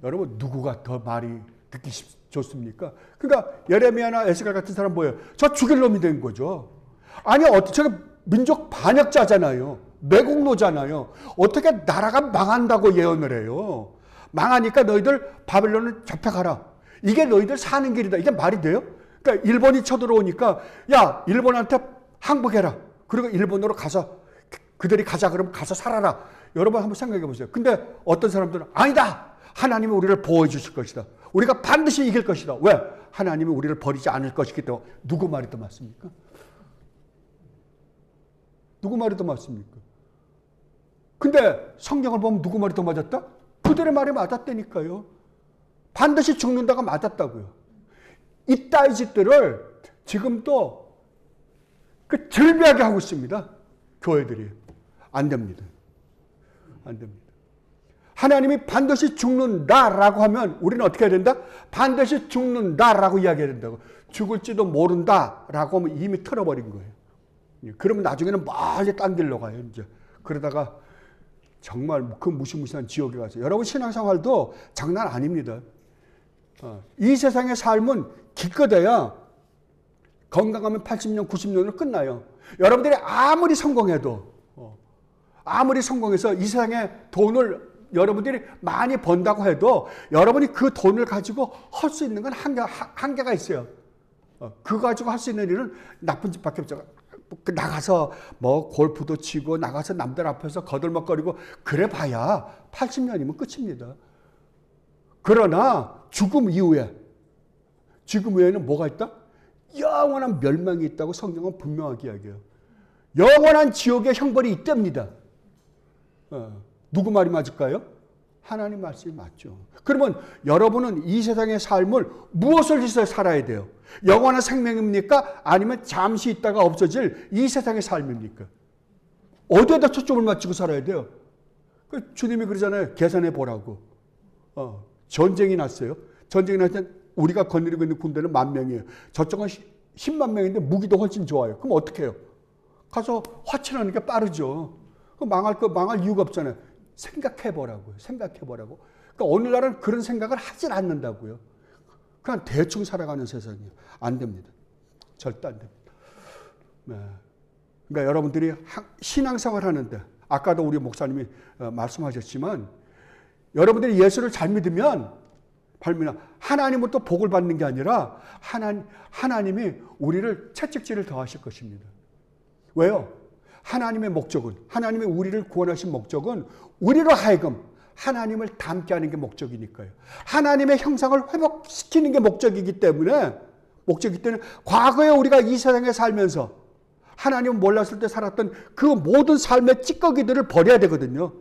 여러분, 누구가 더 말이 듣기 좋습니까? 그러니까 예레미야나 에스겔 같은 사람 뭐예요? 저 죽일 놈이 된 거죠. 아니, 어떻게 민족 반역자잖아요. 매국노잖아요. 어떻게 나라가 망한다고 예언을 해요? 망하니까 너희들 바벨론을 잡혀가라. 이게 너희들 사는 길이다. 이게 말이 돼요? 그러니까 일본이 쳐들어오니까 야, 일본한테 항복해라. 그리고 일본으로 가서 그들이 가자 그러면 가서 살아라. 여러분 한번 생각해 보세요. 근데 어떤 사람들은 아니다. 하나님이 우리를 보호해 주실 것이다. 우리가 반드시 이길 것이다. 왜? 하나님이 우리를 버리지 않을 것이기 때문에. 누구 말이 더 맞습니까? 누구 말이 더 맞습니까? 근데 성경을 보면 누구 말이 더 맞았다? 그들의 말이 맞았다니까요. 반드시 죽는다가 맞았다고요. 이따위 짓들을 지금도 즐비하게 하고 있습니다. 교회들이. 안 됩니다. 안 됩니다. 하나님이 반드시 죽는다라고 하면 우리는 어떻게 해야 된다? 반드시 죽는다라고 이야기해야 된다고. 죽을지도 모른다라고 하면 이미 틀어버린 거예요. 그러면 나중에는 멀리 딴 길로 가요. 이제 그러다가 정말 그 무시무시한 지옥에 가서. 여러분 신앙생활도 장난 아닙니다. 이 세상의 삶은 기껏해야 건강하면 80년, 90년으로 끝나요. 여러분들이 아무리 성공해도 아무리 성공해서 이 세상에 돈을 여러분들이 많이 번다고 해도 여러분이 그 돈을 가지고 할 수 있는 건 한계가 있어요. 그거 가지고 할 수 있는 일은 나쁜 짓밖에 없죠. 나가서 뭐 골프도 치고 나가서 남들 앞에서 거들먹거리고 그래 봐야 80년이면 끝입니다. 그러나 죽음 이후에는 뭐가 있다? 영원한 멸망이 있다고 성경은 분명하게 이야기해요. 영원한 지옥의 형벌이 있답니다. 누구 말이 맞을까요? 하나님 말씀이 맞죠. 그러면 여러분은 이 세상의 삶을 무엇을 위해서 살아야 돼요? 영원한 생명입니까? 아니면 잠시 있다가 없어질 이 세상의 삶입니까? 어디에다 초점을 맞추고 살아야 돼요? 주님이 그러잖아요. 계산해 보라고. 전쟁이 났어요. 전쟁이 날 때 우리가 거느리고 있는 군대는 10,000명이에요. 저쪽은 10만 명인데 무기도 훨씬 좋아요. 그럼 어떻게 해요? 가서 화친하는 게 빠르죠. 망할 이유가 없잖아요. 생각해보라고요. 생각해보라고. 그러니까 오늘날은 그런 생각을 하질 않는다고요. 그냥 대충 살아가는 세상이에요. 안 됩니다. 절대 안 됩니다. 네. 그러니까 여러분들이 신앙생활 하는데 아까도 우리 목사님이 말씀하셨지만 여러분들이 예수를 잘 믿으면 하나님은 또 복을 받는 게 아니라 하나님이 우리를 채찍질을 더하실 것입니다. 왜요? 하나님의 목적은, 하나님의 우리를 구원하신 목적은 우리로 하여금 하나님을 닮게 하는 게 목적이니까요. 하나님의 형상을 회복시키는 게 목적이기 때문에 과거에 우리가 이 세상에 살면서 하나님을 몰랐을 때 살았던 그 모든 삶의 찌꺼기들을 버려야 되거든요.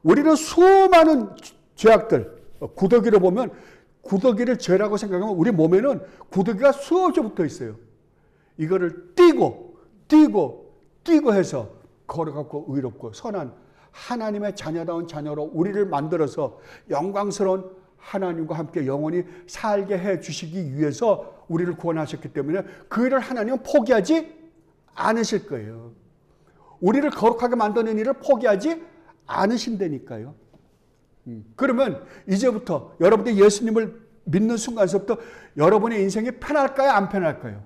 우리는 수많은 죄악들, 구더기를 보면 구더기를 죄라고 생각하면 우리 몸에는 구더기가 수없이 붙어 있어요. 이거를 띄고 해서 걸어갖고 의롭고 선한 하나님의 자녀다운 자녀로 우리를 만들어서 영광스러운 하나님과 함께 영원히 살게 해 주시기 위해서 우리를 구원하셨기 때문에 그 일을 하나님은 포기하지 않으실 거예요. 우리를 거룩하게 만드는 일을 포기하지 않으신다니까요. 그러면 이제부터 여러분들이 예수님을 믿는 순간서부터 여러분의 인생이 편할까요? 안 편할까요?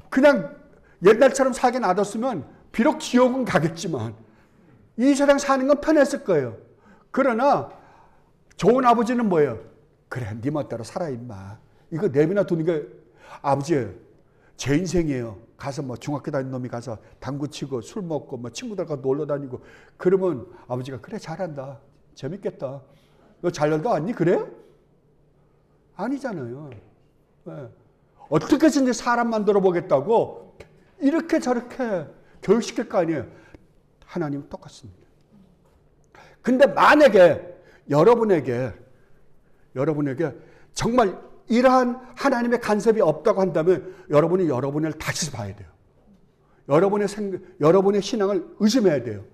그냥 옛날처럼 살게 놔뒀으면 비록 지옥은 가겠지만 이 세상 사는 건 편했을 거예요. 그러나 좋은 아버지는 뭐예요? 그래, 네 멋대로 살아 임마. 이거 내비나 두는 게 아버지예요. 제 인생이에요. 가서 뭐 중학교 다니는 놈이 가서 당구 치고 술 먹고 뭐 친구들과 놀러 다니고 그러면 아버지가 그래 잘한다. 재밌겠다. 너 잘 놀다 왔니? 그래? 아니잖아요. 네. 어떻게 해서 사람 만들어 보겠다고 이렇게 저렇게 교육시킬 거 아니에요. 하나님은 똑같습니다. 근데 만약에 여러분에게 정말 이러한 하나님의 간섭이 없다고 한다면 여러분이 여러분을 다시 봐야 돼요. 여러분의 신앙을 의심해야 돼요.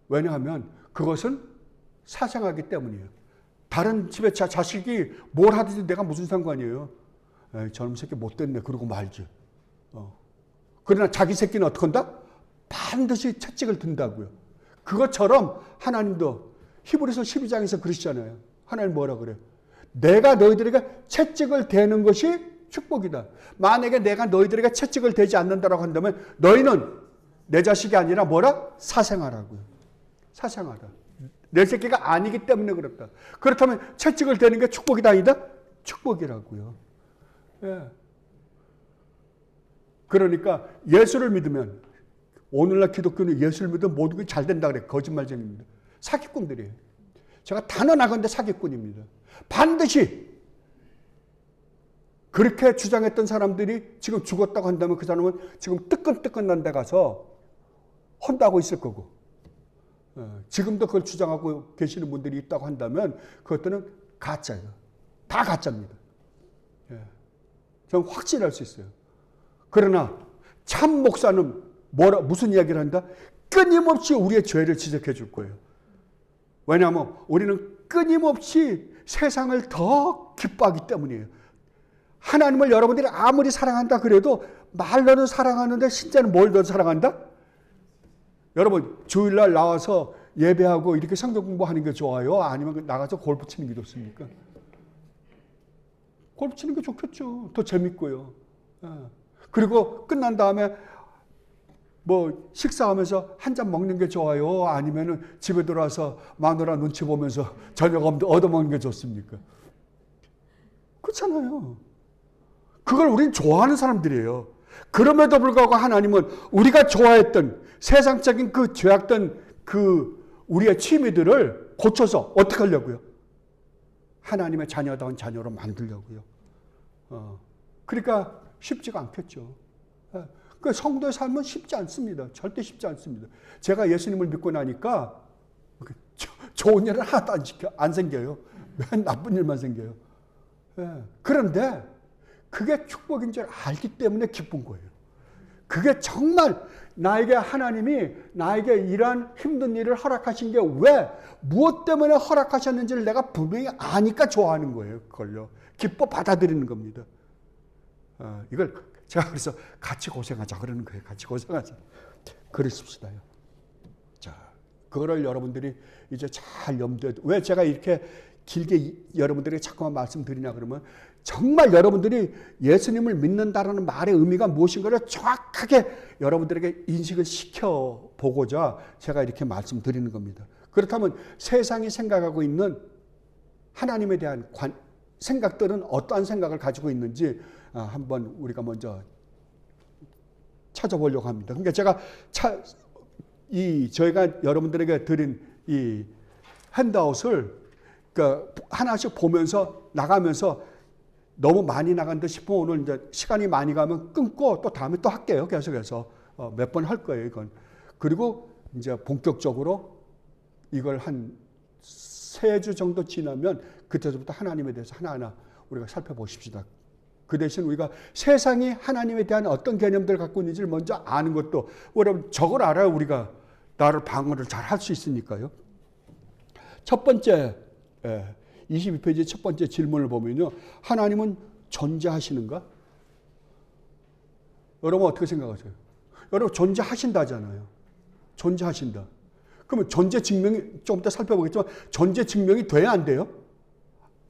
왜냐하면 그것은 사상하기 때문이에요. 다른 집에 자식이 뭘 하든지 내가 무슨 상관이에요. 에이, 저놈 새끼 못됐네 그러고 말지. 그러나 자기 새끼는 어떻게 한다? 반드시 채찍을 든다고요. 그것처럼 하나님도 히브리서 12장에서 그러시잖아요. 하나님 뭐라 그래요? 내가 너희들에게 채찍을 대는 것이 축복이다. 만약에 내가 너희들에게 채찍을 대지 않는다라고 한다면 너희는 내 자식이 아니라 뭐라? 사생아라고요. 사생아다. 내 새끼가 아니기 때문에 그렇다. 그렇다면 채찍을 대는 게 축복이다 아니다? 축복이라고요. 예. 그러니까 예수를 믿으면 오늘날 기독교는 예수를 믿으면 모든 게 잘 된다 그래. 거짓말쟁이입니다. 사기꾼들이에요. 제가 단언하건대 사기꾼입니다. 반드시 그렇게 주장했던 사람들이 지금 죽었다고 한다면 그 사람은 지금 뜨끈뜨끈한 데 가서 혼나고 있을 거고 지금도 그걸 주장하고 계시는 분들이 있다고 한다면 그것들은 가짜예요. 다 가짜입니다. 저는 확신할 수 있어요. 그러나 참 목사는 무슨 이야기를 한다? 끊임없이 우리의 죄를 지적해 줄 거예요. 왜냐하면 우리는 끊임없이 세상을 더 기뻐하기 때문이에요. 하나님을 여러분들이 아무리 사랑한다 그래도 말로는 사랑하는데 실제는 뭘 더 사랑한다? 여러분 주일날 나와서 예배하고 이렇게 성경 공부하는 게 좋아요? 아니면 나가서 골프 치는 게 좋습니까? 골프 치는 게 좋겠죠. 더 재밌고요. 그리고 끝난 다음에 뭐 식사하면서 한 잔 먹는 게 좋아요? 아니면은 집에 들어와서 마누라 눈치 보면서 저녁 얻어먹는 게 좋습니까? 그렇잖아요. 그걸 우린 좋아하는 사람들이에요. 그럼에도 불구하고 하나님은 우리가 좋아했던 세상적인 그 죄악된 그 우리의 취미들을 고쳐서 어떻게 하려고요? 하나님의 자녀다운 자녀로 만들려고요. 그러니까 쉽지가 않겠죠. 그 성도의 삶은 쉽지 않습니다. 절대 쉽지 않습니다. 제가 예수님을 믿고 나니까 좋은 일은 하나도 안 생겨요. 맨 나쁜 일만 생겨요. 그런데 그게 축복인 줄 알기 때문에 기쁜 거예요. 그게 정말 나에게 하나님이 나에게 이러한 힘든 일을 허락하신 게 왜 무엇 때문에 허락하셨는지를 내가 분명히 아니까 좋아하는 거예요. 그걸요. 기뻐 받아들이는 겁니다. 이걸 제가 그래서 같이 고생하자 그러는 거예요. 같이 고생하자. 그러십시다요. 자, 그거를 여러분들이 이제 잘 염두에 왜 제가 이렇게 길게 여러분들에게 자꾸만 말씀드리냐 그러면 정말 여러분들이 예수님을 믿는다라는 말의 의미가 무엇인가를 정확하게 여러분들에게 인식을 시켜보고자 제가 이렇게 말씀드리는 겁니다. 그렇다면 세상이 생각하고 있는 하나님에 대한 생각들은 어떠한 생각을 가지고 있는지 한번 우리가 먼저 찾아보려고 합니다. 그러니까 제가 저희가 여러분들에게 드린 이 핸드아웃을 그러니까 하나씩 보면서 나가면서 너무 많이 나간다 싶으면 오늘 이제 시간이 많이 가면 끊고 또 다음에 또 할게요. 계속해서 몇 번 할 거예요, 이건. 그리고 이제 본격적으로 이걸 한 3주 정도 지나면 그때부터 하나님에 대해서 하나하나 우리가 살펴보십시다. 그 대신 우리가 세상이 하나님에 대한 어떤 개념들을 갖고 있는지를 먼저 아는 것도 여러분 저걸 알아야 우리가 나를 방어를 잘 할 수 있으니까요. 첫 번째 22페이지 첫 번째 질문을 보면요. 하나님은 존재하시는가? 여러분 어떻게 생각하세요? 여러분 존재하신다잖아요. 존재하신다. 그러면 존재 증명이 좀 이따 살펴보겠지만 존재 증명이 돼야 안 돼요?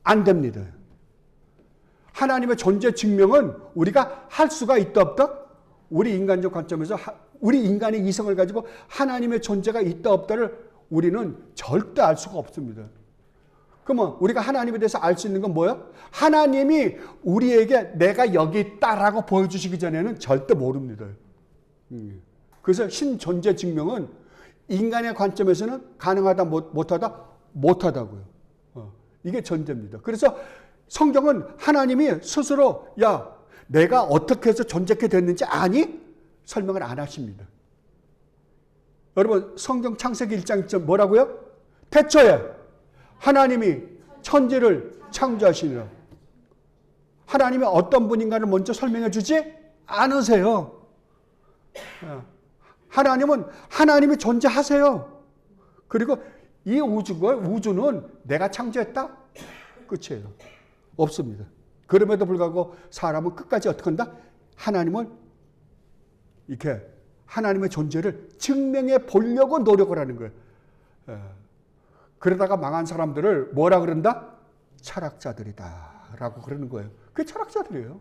안 됩니다. 하나님의 존재 증명은 우리가 할 수가 있다 없다? 우리 인간적 관점에서 우리 인간의 이성을 가지고 하나님의 존재가 있다 없다를 우리는 절대 알 수가 없습니다. 그러면 우리가 하나님에 대해서 알 수 있는 건 뭐야? 하나님이 우리에게 내가 여기 있다라고 보여주시기 전에는 절대 모릅니다. 그래서 신존재 증명은 인간의 관점에서는 가능하다 못하다고요. 이게 전제입니다. 그래서 성경은 하나님이 스스로 야 내가 어떻게 해서 존재하게 됐는지 아니? 설명을 안 하십니다. 여러분 성경 창세기 1장 뭐라고요? 태초에 하나님이 천지를 창조하시니라. 하나님이 어떤 분인가를 먼저 설명해 주지 않으세요. 하나님은 하나님이 존재하세요. 그리고 이 우주는 내가 창조했다? 끝이에요. 없습니다. 그럼에도 불구하고 사람은 끝까지 어떻게 한다? 하나님을 이렇게 하나님의 존재를 증명해 보려고 노력을 하는 거예요. 그러다가 망한 사람들을 뭐라 그런다? 철학자들이다 라고 그러는 거예요. 그게 철학자들이에요.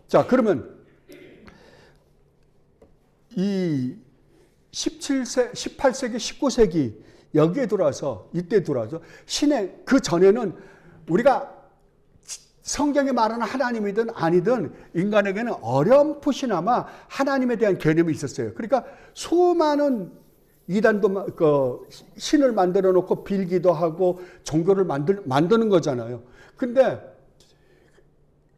자, 그러면 이 18세기, 19세기 여기에 들어와서 이때 들어와서 신의 그 전에는 우리가 성경에 말하는 하나님이든 아니든 인간에게는 어렴풋이나마 하나님에 대한 개념이 있었어요. 그러니까 수많은 이단도 신을 만들어 놓고 빌기도 하고 종교를 만드는 거잖아요. 근데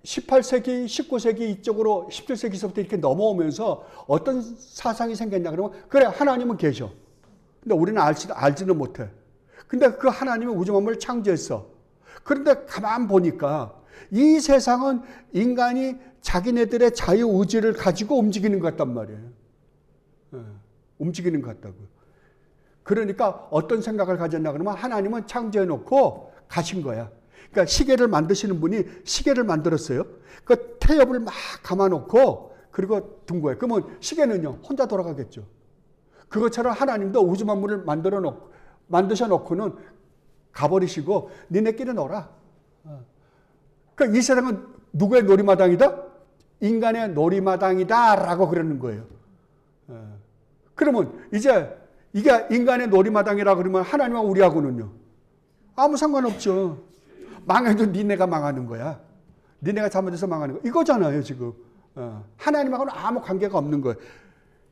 18세기, 19세기 이쪽으로 17세기서부터 이렇게 넘어오면서 어떤 사상이 생겼냐 그러면 그래 하나님은 계셔. 근데 우리는 알지는 못해. 근데 그 하나님은 우주 만물을 창조했어. 그런데 가만 보니까 이 세상은 인간이 자기네들의 자유의지를 가지고 움직이는 것 같단 말이에요. 움직이는 것 같다고요. 그러니까 어떤 생각을 가졌나 그러면 하나님은 창조해놓고 가신 거야. 그러니까 시계를 만드시는 분이 시계를 만들었어요. 그 태엽을 막 감아놓고 그리고 둔 거예요. 그러면 시계는요 혼자 돌아가겠죠. 그것처럼 하나님도 우주 만물을 만드셔놓고는 가버리시고 니네끼리 놀아. 그러니까 이 세상은 누구의 놀이마당이다? 인간의 놀이마당이다라고 그러는 거예요. 그러면 이제 이게 인간의 놀이마당이라 그러면 하나님하고 우리하고는요 아무 상관없죠. 망해도 니네가 망하는 거야. 니네가 잘못해서 망하는 거 이거잖아요 지금. 하나님하고는 아무 관계가 없는 거예요.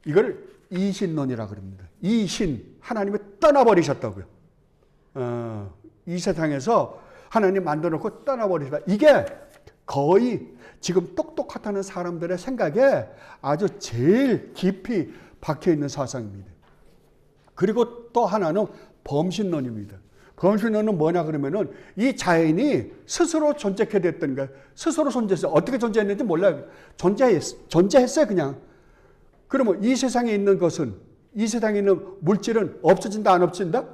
이걸 이신론이라 그럽니다. 이신 하나님이 떠나버리셨다고요. 이 세상에서 하나님 만들어놓고 떠나버리셨다. 이게 거의 지금 똑똑하다는 사람들의 생각에 아주 제일 깊이 박혀있는 사상입니다. 그리고 또 하나는 범신론입니다. 범신론은 뭐냐 그러면은 이 자연이 스스로 존재하게 됐던 거예요. 스스로 존재했어요. 어떻게 존재했는지 몰라요. 존재했어요 그냥. 그러면 이 세상에 있는 것은 이 세상에 있는 물질은 없어진다 안 없어진다?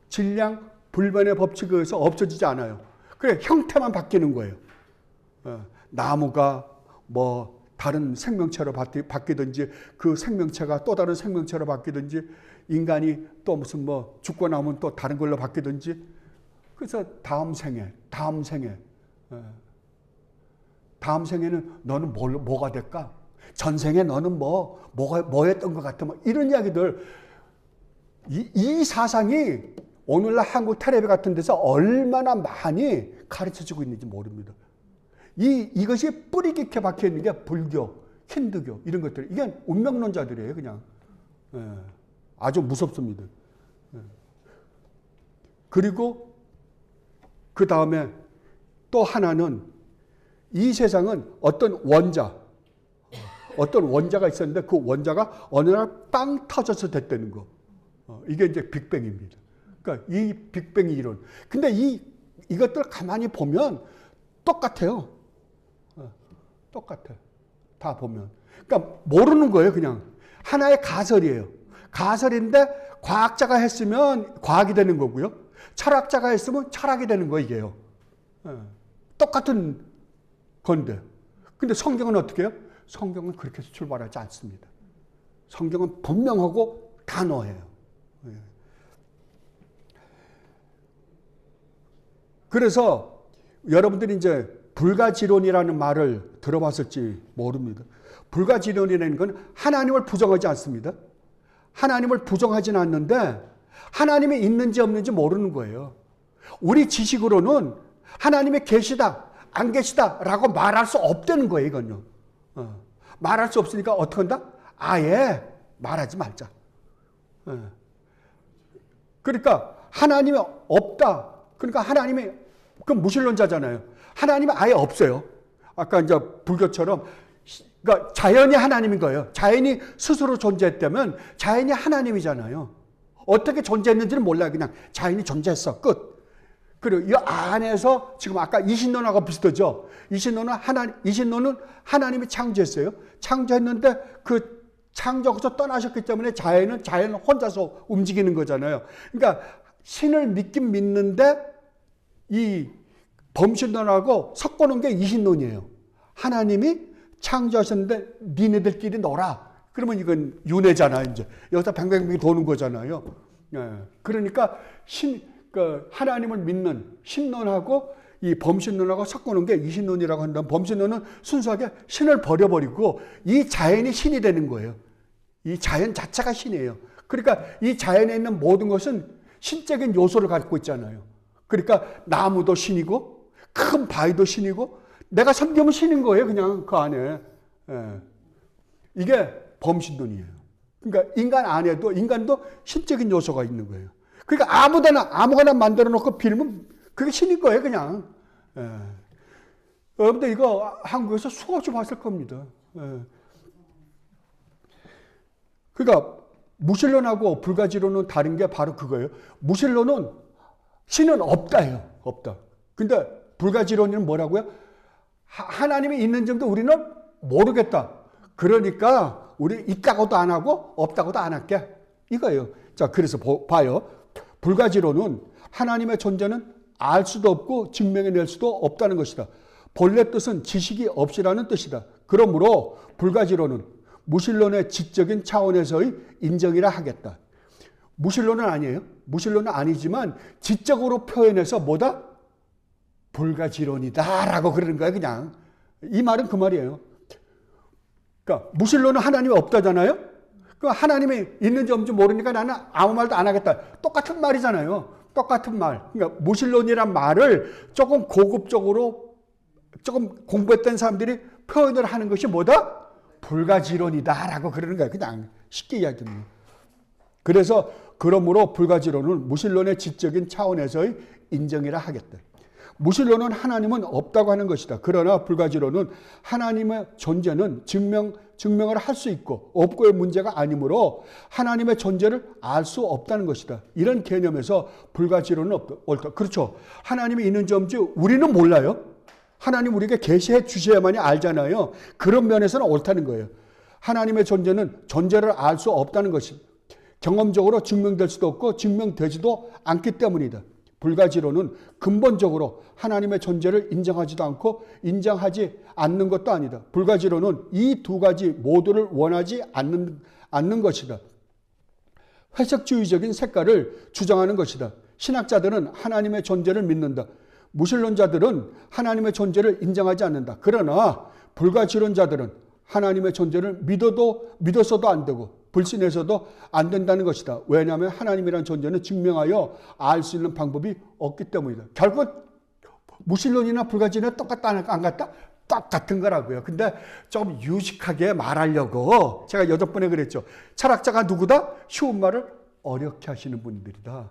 질량 불변의 법칙에 의해서 없어지지 않아요. 그래 형태만 바뀌는 거예요. 나무가 뭐 다른 생명체로 바뀌든지 그 생명체가 또 다른 생명체로 바뀌든지 인간이 또 무슨 뭐 죽고 나면 또 다른 걸로 바뀌든지 그래서 다음 생에는 너는 뭐가 될까? 전생에 너는 뭐 했던 것 같아? 뭐 이런 이야기들 이 사상이 오늘날 한국 텔레비 같은 데서 얼마나 많이 가르쳐주고 있는지 모릅니다. 이것이 뿌리 깊게 박혀 있는 게 불교, 힌두교 이런 것들. 이게 운명론자들이에요, 그냥. 아주 무섭습니다. 그리고 그 다음에 또 하나는 이 세상은 어떤 원자가 있었는데 그 원자가 어느 날 빵 터져서 됐다는 거. 이게 이제 빅뱅입니다. 그러니까 이 빅뱅 이론. 근데 이것들 가만히 보면 똑같아요. 똑같아. 다 보면. 그러니까 모르는 거예요, 그냥. 하나의 가설이에요. 가설인데 과학자가 했으면 과학이 되는 거고요. 철학자가 했으면 철학이 되는 거 이게요. 똑같은 건데. 근데 성경은 어떻게 해요? 성경은 그렇게 해서 출발하지 않습니다. 성경은 분명하고 단호해요. 그래서 여러분들이 이제 불가지론이라는 말을 들어봤을지 모릅니다. 불가지론이라는 건 하나님을 부정하지 않습니다. 하나님을 부정하지는 않는데 하나님이 있는지 없는지 모르는 거예요. 우리 지식으로는 하나님이 계시다, 안 계시다라고 말할 수 없다는 거예요, 이건요. 말할 수 없으니까 어떻게 한다? 아예 말하지 말자. 그러니까 하나님이 없다. 그러니까 하나님이 그 무신론자잖아요. 하나님이 아예 없어요. 아까 이제 불교처럼 그러니까 자연이 하나님인 거예요. 자연이 스스로 존재했다면 자연이 하나님이잖아요. 어떻게 존재했는지는 몰라요. 그냥 자연이 존재했어. 끝. 그리고 이 안에서 지금 아까 이신론하고 비슷하죠. 이신론은 하나님이 창조했어요. 창조했는데 그 창조에서 떠나셨기 때문에 자연 혼자서 움직이는 거잖아요. 그러니까 신을 믿긴 믿는데 이 범신론하고 섞어놓은 게 이신론이에요. 하나님이 창조하셨는데 니네들끼리 놀아. 그러면 이건 윤회잖아요. 이제 여기서 뱅뱅뱅 도는 거잖아요. 그러니까 하나님을 믿는 신론하고 이 범신론하고 섞어놓은 게 이신론이라고 한다면 범신론은 순수하게 신을 버려버리고 이 자연이 신이 되는 거예요. 이 자연 자체가 신이에요. 그러니까 이 자연에 있는 모든 것은 신적인 요소를 갖고 있잖아요. 그러니까 나무도 신이고 큰 바위도 신이고 내가 섬기면 신인 거예요. 그냥 그 안에. 이게 범신론이에요. 그러니까 인간 안에도 인간도 신적인 요소가 있는 거예요. 그러니까 아무거나 만들어 놓고 빌면 그게 신인 거예요. 그냥. 여러분들 이거 한국에서 수없이 봤을 겁니다. 그러니까 무신론하고 불가지론은 다른 게 바로 그거예요. 무신론은 신은 없다예요. 없다. 근데 불가지론은 뭐라고요? 하나님이 있는 점도 우리는 모르겠다. 그러니까 우리 있다고도 안 하고 없다고도 안 할게. 이거예요. 자, 그래서 봐요. 불가지론은 하나님의 존재는 알 수도 없고 증명해낼 수도 없다는 것이다. 본래 뜻은 지식이 없이라는 뜻이다. 그러므로 불가지론은 무신론의 지적인 차원에서의 인정이라 하겠다. 무신론은 아니에요. 무신론은 아니지만 지적으로 표현해서 뭐다? 불가지론이다라고 그러는 거예요. 그냥. 이 말은 그 말이에요. 그러니까 무신론은 하나님이 없다잖아요. 그 하나님이 있는지 없는지 모르니까 나는 아무 말도 안 하겠다. 똑같은 말이잖아요. 똑같은 말. 그러니까 무신론이란 말을 조금 고급적으로 조금 공부했던 사람들이 표현을 하는 것이 뭐다? 불가지론이다라고 그러는 거예요. 그냥 쉽게 이야기하면. 그래서 그러므로 불가지론은 무신론의 지적인 차원에서의 인정이라 하겠다. 무신론은 하나님은 없다고 하는 것이다. 그러나 불가지론은 하나님의 존재는 증명을 할 수 있고 없고의 문제가 아니므로 하나님의 존재를 알 수 없다는 것이다. 이런 개념에서 불가지론은 옳다. 그렇죠. 하나님이 있는지 없는지 우리는 몰라요. 하나님 우리에게 계시해 주셔야만이 알잖아요. 그런 면에서는 옳다는 거예요. 하나님의 존재를 알 수 없다는 것이 경험적으로 증명될 수도 없고 증명되지도 않기 때문이다. 불가지론은 근본적으로 하나님의 존재를 인정하지도 않고 인정하지 않는 것도 아니다. 불가지론은 이 두 가지 모두를 원하지 않는 것이다. 회색주의적인 색깔을 주장하는 것이다. 신학자들은 하나님의 존재를 믿는다. 무신론자들은 하나님의 존재를 인정하지 않는다. 그러나 불가지론자들은 하나님의 존재를 믿어서도 안 되고 불신해서도 안 된다는 것이다. 왜냐하면 하나님이라는 존재는 증명하여 알 수 있는 방법이 없기 때문이다. 결국 무신론이나 불가지론은 똑같다 안 같다? 똑같은 거라고요. 근데 좀 유식하게 말하려고 제가 8번에 그랬죠. 철학자가 누구다? 쉬운 말을 어렵게 하시는 분들이다.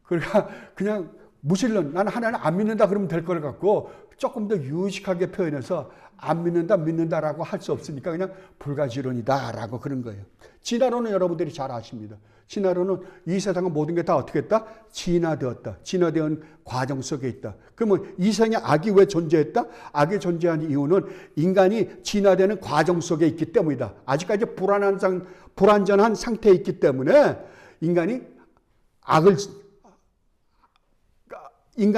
그러니까 그냥 무신론, 나는 하나님 안 믿는다 그러면 될 걸 갖고 조금 더 유식하게 표현해서 안 믿는다라고 할 수 없으니까 그냥 불가지론이다라고 그런 거예요. 진화론은 여러분들이 잘 아십니다. 진화론은 이 세상은 모든 게 다 어떻게 했다? 진화되었다. 진화된 과정 속에 있다. 그러면 이 세상에 악이 왜 존재했다? 악이 존재한 이유는 인간이 진화되는 과정 속에 있기 때문이다. 아직까지 불완전한 상태에 있기 때문에 인간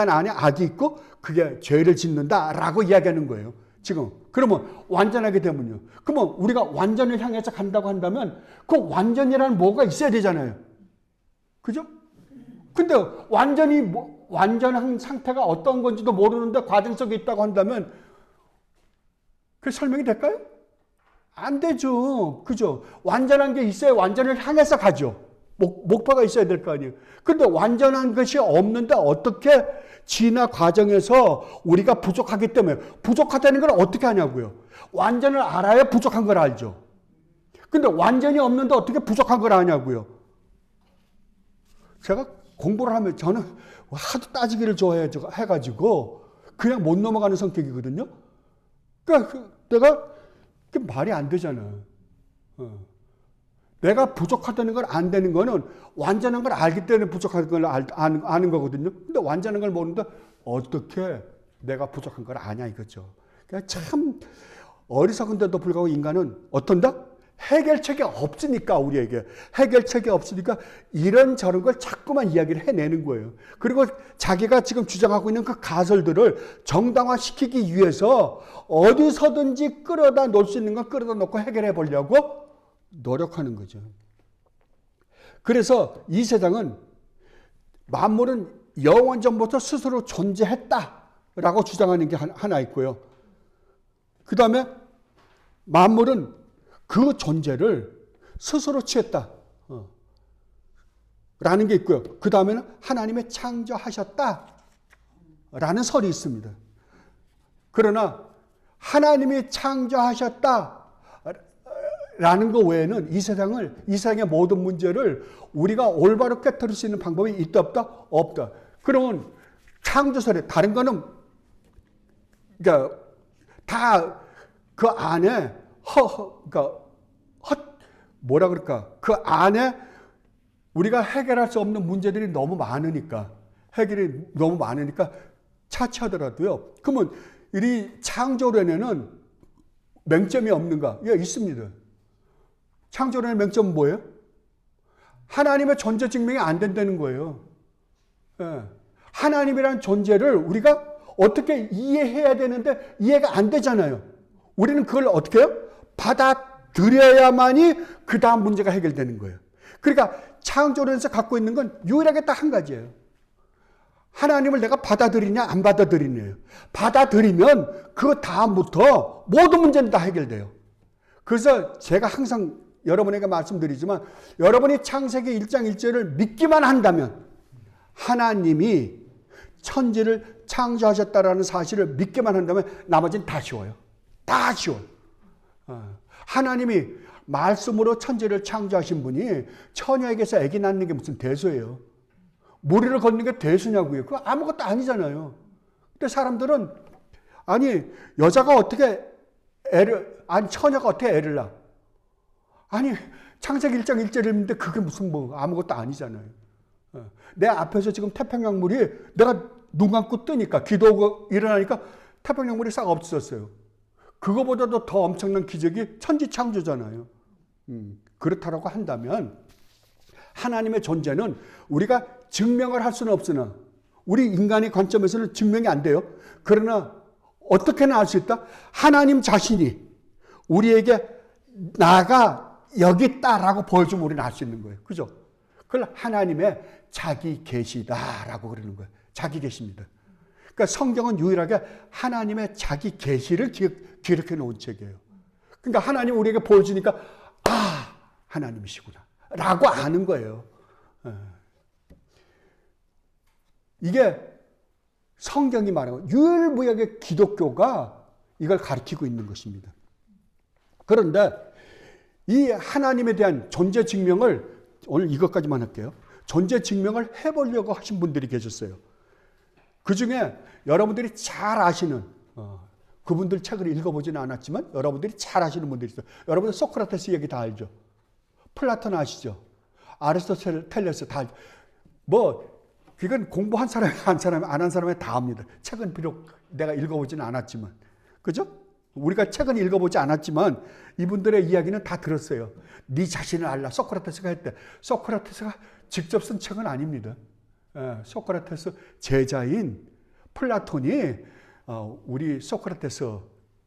안에 악이 있고 그게 죄를 짓는다라고 이야기하는 거예요. 지금. 그러면 완전하게 되면요. 그러면 우리가 완전을 향해서 간다고 한다면 그 완전이라는 뭐가 있어야 되잖아요. 그죠? 근데 완전한 상태가 어떤 건지도 모르는데 과정 속에 있다고 한다면 그게 설명이 될까요? 안 되죠. 그죠? 완전한 게 있어야 완전을 향해서 가죠. 목표가 있어야 될 거 아니에요. 그런데 완전한 것이 없는데 어떻게 진화 과정에서 우리가 부족하기 때문에 부족하다는 걸 어떻게 하냐고요. 완전을 알아야 부족한 걸 알죠. 근데 완전히 없는데 어떻게 부족한 걸 아냐고요. 제가 공부를 하면 저는 하도 따지기를 좋아해가지고 그냥 못 넘어가는 성격이거든요. 그러니까 내가 말이 안 되잖아. 내가 부족하다는 걸 안 되는 거는 완전한 걸 알기 때문에 부족한 걸 아는 거거든요. 근데 완전한 걸 모르는데 어떻게 내가 부족한 걸 아냐 이거죠. 그러니까 참 어리석은데도 불구하고 인간은 어떤다? 해결책이 없으니까 우리에게 해결책이 없으니까 이런저런 걸 자꾸만 이야기를 해내는 거예요. 그리고 자기가 지금 주장하고 있는 그 가설들을 정당화시키기 위해서 어디서든지 끌어다 놓을 수 있는 건 끌어다 놓고 해결해 보려고 노력하는 거죠. 그래서 이 세상은 만물은 영원 전부터 스스로 존재했다라고 주장하는 게 하나 있고요. 그 다음에 만물은 그 존재를 스스로 취했다. 라는 게 있고요. 그 다음에는 하나님이 창조하셨다. 라는 설이 있습니다. 그러나 하나님이 창조하셨다. 라는 것 외에는 이 세상의 모든 문제를 우리가 올바로 깨뜨릴 수 있는 방법이 있다, 없다? 없다. 그러면 창조설에 다른 거는, 그러니까 다 그 안에 뭐라 그럴까? 그 안에 우리가 해결할 수 없는 문제들이 너무 많으니까, 해결이 너무 많으니까 차치하더라도요. 그러면 이 창조론에는 맹점이 없는가? 예, 있습니다. 창조론의 맹점은 뭐예요? 하나님의 존재 증명이 안 된다는 거예요. 예. 하나님이라는 존재를 우리가 어떻게 이해해야 되는데 이해가 안 되잖아요. 우리는 그걸 어떻게 해요? 받아들여야만이 그 다음 문제가 해결되는 거예요. 그러니까 창조론에서 갖고 있는 건 유일하게 딱 한 가지예요. 하나님을 내가 받아들이냐 안 받아들이냐예요. 받아들이면 그 다음부터 모든 문제는 다 해결돼요. 그래서 제가 항상 여러분에게 말씀드리지만 여러분이 창세기 1장 1절을 믿기만 한다면 하나님이 천지를 창조하셨다라는 사실을 믿기만 한다면 나머지는 다 쉬워요. 다 쉬워요. 하나님이 말씀으로 천지를 창조하신 분이 처녀에게서 아기 낳는 게 무슨 대수예요. 무리를 걷는 게 대수냐고요. 그거 아무것도 아니잖아요. 근데 사람들은 아니 여자가 어떻게 처녀가 어떻게 애를 낳아? 아니 창세기 1장 1절을 읽는데 그게 무슨 뭐 아무것도 아니잖아요. 내 앞에서 지금 태평양물이 내가 눈 감고 뜨니까 기도하고 일어나니까 태평양물이 싹 없어졌어요. 그거보다도 더 엄청난 기적이 천지창조잖아요. 그렇다라고 한다면 하나님의 존재는 우리가 증명을 할 수는 없으나 우리 인간의 관점에서는 증명이 안 돼요. 그러나 어떻게나 알 수 있다? 하나님 자신이 우리에게 나가 여기 있다라고 보여주면 우리는 알 수 있는 거예요. 그죠? 그걸 하나님의 자기 계시다라고 그러는 거예요. 자기 계시입니다. 그러니까 성경은 유일하게 하나님의 자기 계시를 기록해 놓은 책이에요. 그러니까 하나님 우리에게 보여주니까 아 하나님이시구나 라고 아는 거예요. 이게 성경이 말하고 유일무이하게 기독교가 이걸 가르치고 있는 것입니다. 그런데 이 하나님에 대한 존재 증명을 오늘 이것까지만 할게요. 존재 증명을 해보려고 하신 분들이 계셨어요. 그 중에 여러분들이 잘 아시는 그분들 책을 읽어보지는 않았지만 여러분들이 잘 아시는 분들이 있어요. 여러분들 소크라테스 얘기 다 알죠. 플라톤 아시죠? 아리스토텔레스 다 알죠. 뭐 그건 공부한 사람이 안 한 사람이 다 압니다. 책은 비록 내가 읽어보지는 않았지만 그죠? 우리가 책은 읽어보지 않았지만 이분들의 이야기는 다 들었어요. 네 자신을 알라 소크라테스가 했대. 소크라테스가 직접 쓴 책은 아닙니다. 소크라테스 제자인 플라톤이 우리 소크라테스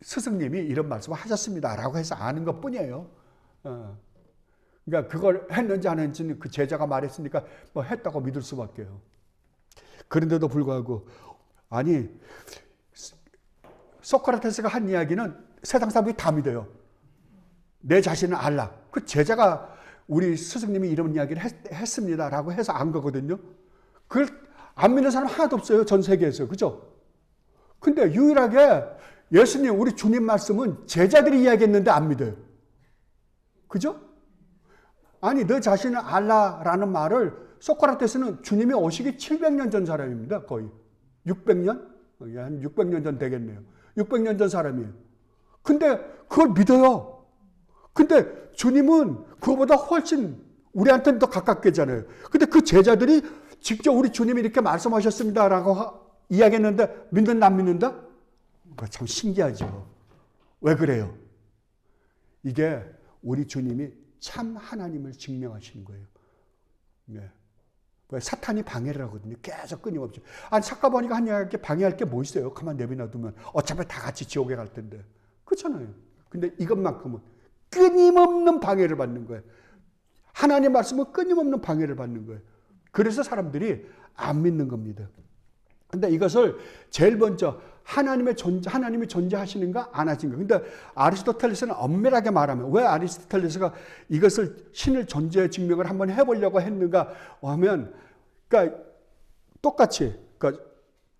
스승님이 이런 말씀을 하셨습니다 라고 해서 아는 것 뿐이에요. 그러니까 그걸 했는지 안 했는지는 그 제자가 말했으니까 뭐 했다고 믿을 수밖에요. 그런데도 불구하고 아니 소크라테스가 한 이야기는 세상 사람들이 다 믿어요. 내 자신은 알라. 그 제자가 우리 스승님이 이런 이야기를 했습니다라고 해서 안 거거든요. 그걸 안 믿는 사람 하나도 없어요. 전 세계에서. 그죠? 근데 유일하게 예수님, 우리 주님 말씀은 제자들이 이야기했는데 안 믿어요. 그죠? 아니, 너 자신은 알라라는 말을 소크라테스는 주님이 오시기 700년 전 사람입니다. 거의. 600년? 한 600년 전 되겠네요. 600년 전 사람이에요. 근데 그걸 믿어요. 근데 주님은 그거보다 훨씬 우리한테는 더 가깝게잖아요. 근데 그 제자들이 직접 우리 주님이 이렇게 말씀하셨습니다라고 이야기했는데 믿는다 안 믿는다? 그거 참 신기하죠. 왜 그래요? 이게 우리 주님이 참 하나님을 증명하시는 거예요. 네. 사탄이 방해를 하거든요. 계속 끊임없이. 아니, 사과보니까 하나님께 방해할 게 뭐 있어요? 가만 내비놔두면 어차피 다 같이 지옥에 갈 텐데. 그렇잖아요. 근데 이것만큼은 끊임없는 방해를 받는 거예요. 하나님 말씀은 끊임없는 방해를 받는 거예요. 그래서 사람들이 안 믿는 겁니다. 근데 이것을 제일 먼저 하나님이 존재하시는가 안 하시는가. 근데 아리스토텔레스는 엄밀하게 말하면 왜 아리스토텔레스가 이것을 신을 존재 증명을 한번 해보려고 했는가 하면, 그러니까 똑같이, 그러니까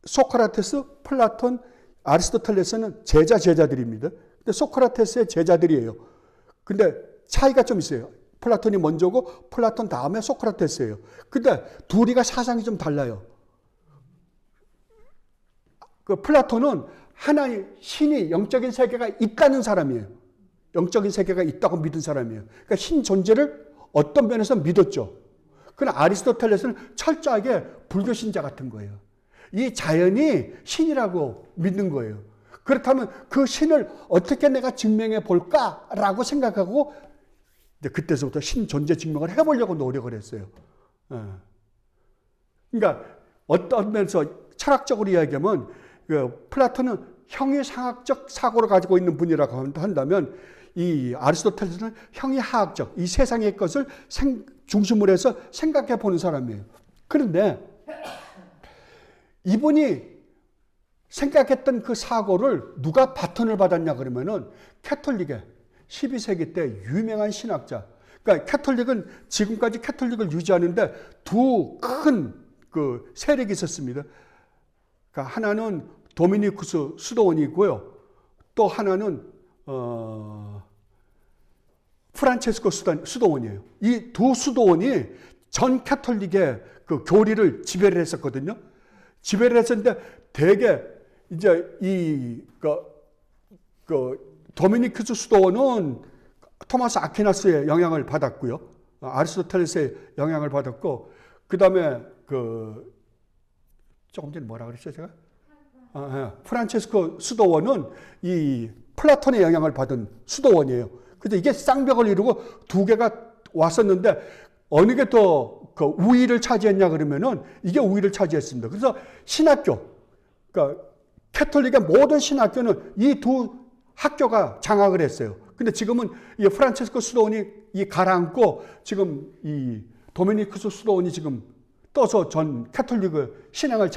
소크라테스, 플라톤, 아리스토텔레스는 제자들입니다. 근데 소크라테스의 제자들이에요. 근데 차이가 좀 있어요. 플라톤이 먼저고 플라톤 다음에 소크라테스예요. 근데 둘이가 사상이 좀 달라요. 그 플라톤은 하나님, 신이, 영적인 세계가 있다는 사람이에요. 영적인 세계가 있다고 믿은 사람이에요. 그러니까 신 존재를 어떤 면에서 믿었죠. 그러나 아리스토텔레스는 철저하게 불교 신자 같은 거예요. 이 자연이 신이라고 믿는 거예요. 그렇다면 그 신을 어떻게 내가 증명해 볼까라고 생각하고 그때서부터 신 존재 증명을 해보려고 노력을 했어요. 그러니까 어떤 면에서 철학적으로 이야기하면 그 플라톤은 형이상학적 사고를 가지고 있는 분이라고 한다면 이 아리스토텔레스는 형이하학적, 이 세상의 것을 중심으로 해서 생각해 보는 사람이에요. 그런데 이분이 생각했던 그 사고를 누가 바톤을 받았냐 그러면은 캐톨릭의 12세기 때 유명한 신학자. 그러니까 캐톨릭은 지금까지 캐톨릭을 유지하는데 두 큰 그 세력이 있었습니다. 그러니까 하나는 도미니쿠스 수도원이고요. 또 하나는 프란체스코 수도원이에요. 이 두 수도원이 전 캐톨릭의 그 교리를 지배를 했었거든요. 지배를 했었는데 대개 이제 도미니쿠스 수도원은 토마스 아퀴나스의 영향을 받았고요. 아리스토텔레스의 영향을 받았고, 그 다음에 조금 전에 뭐라 그랬죠, 제가? 프란체스코 수도원은 이 플라톤의 영향을 받은 수도원이에요. 근데 이게 쌍벽을 이루고 두 개가 왔었는데 어느 게 더 그 우위를 차지했냐 그러면은 이게 우위를 차지했습니다. 그래서 신학교, 그러니까 캐톨릭의 모든 신학교는 이 두 학교가 장악을 했어요. 근데 지금은 이 프란체스코 수도원이 이 가라앉고 지금 이 도미니쿠스 수도원이 지금 떠서 전 캐톨릭의 신앙을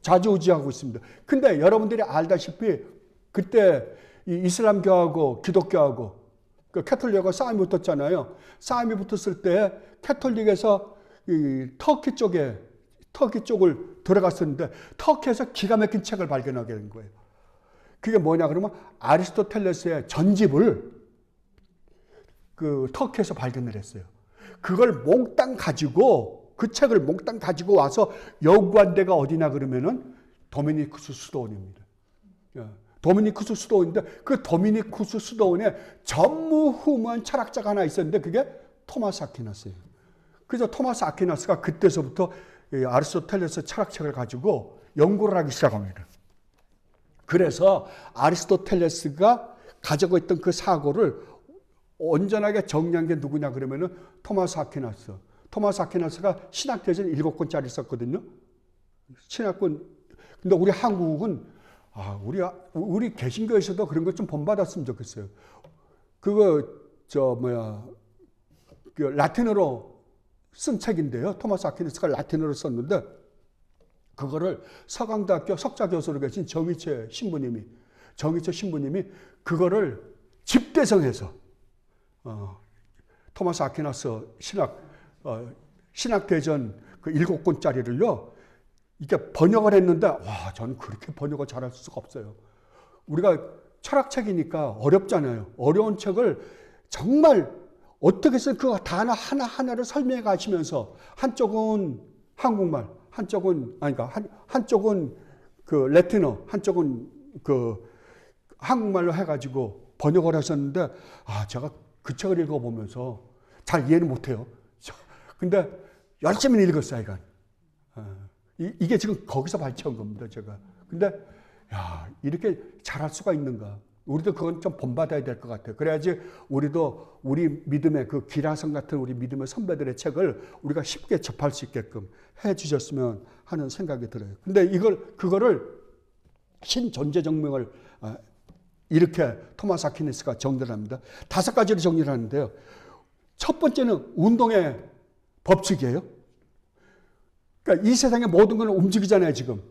좌지우지하고 있습니다. 근데 여러분들이 알다시피 그때 이 이슬람교하고 기독교하고 그 캐톨릭하고 싸움이 붙었잖아요. 싸움이 붙었을 때 캐톨릭에서 이 터키 쪽을 들어갔었는데 터키에서 기가 막힌 책을 발견하게 된 거예요. 그게 뭐냐 그러면 아리스토텔레스의 전집을 그 터키에서 발견을 했어요. 그걸 몽땅 가지고 그 책을 몽땅 가지고 와서 연구한 데가 어디냐 그러면은 도미니쿠스 수도원입니다. 도미니쿠스 수도원인데 그 도미니쿠스 수도원에 전무후무한 철학자가 하나 있었는데 그게 토마스 아퀴나스예요. 그래서 토마스 아퀴나스가 그때서부터 아리스토텔레스 철학책을 가지고 연구를 하기 시작합니다. 그래서 아리스토텔레스가 가지고 있던 그 사고를 온전하게 정리한 게 누구냐 그러면은 토마스 아퀴나스. 토마스 아퀴나스가 신학대전 7권짜리 썼거든요. 신학권. 근데 우리 한국은 우리 개신교에서도 그런 것 좀 본받았으면 좋겠어요. 그 라틴어로 쓴 책인데요. 토마스 아퀴나스가 라틴어로 썼는데 그거를 서강대학교 석좌교수로 계신 정의채 신부님이 그거를 집대성에서 토마스 아퀴나스 신학대전 그 7권짜리를요, 이게 번역을 했는데, 와, 저는 그렇게 번역을 잘할 수가 없어요. 우리가 철학책이니까 어렵잖아요. 어려운 책을 정말 어떻게 해서 그 단어 하나하나를 설명해 가시면서, 한쪽은 한국말, 한쪽은 그 레티너, 한쪽은 그 한국말로 해가지고 번역을 하셨는데, 제가 그 책을 읽어보면서 잘 이해는 못해요. 근데 열심히 읽었어요, 이건. 이게 지금 거기서 발췌한 겁니다, 제가. 근데, 이렇게 잘할 수가 있는가. 우리도 그건 좀 본받아야 될 것 같아요. 그래야지 우리도 우리 믿음의 그 기라성 같은 우리 믿음의 선배들의 책을 우리가 쉽게 접할 수 있게끔 해 주셨으면 하는 생각이 들어요. 근데 그거를 신존재증명을 이렇게 토마스 아퀴나스가 정리를 합니다. 5가지로 정리를 하는데요. 첫 번째는 운동의 법칙이에요. 그러니까 이 세상의 모든 건 움직이잖아요, 지금.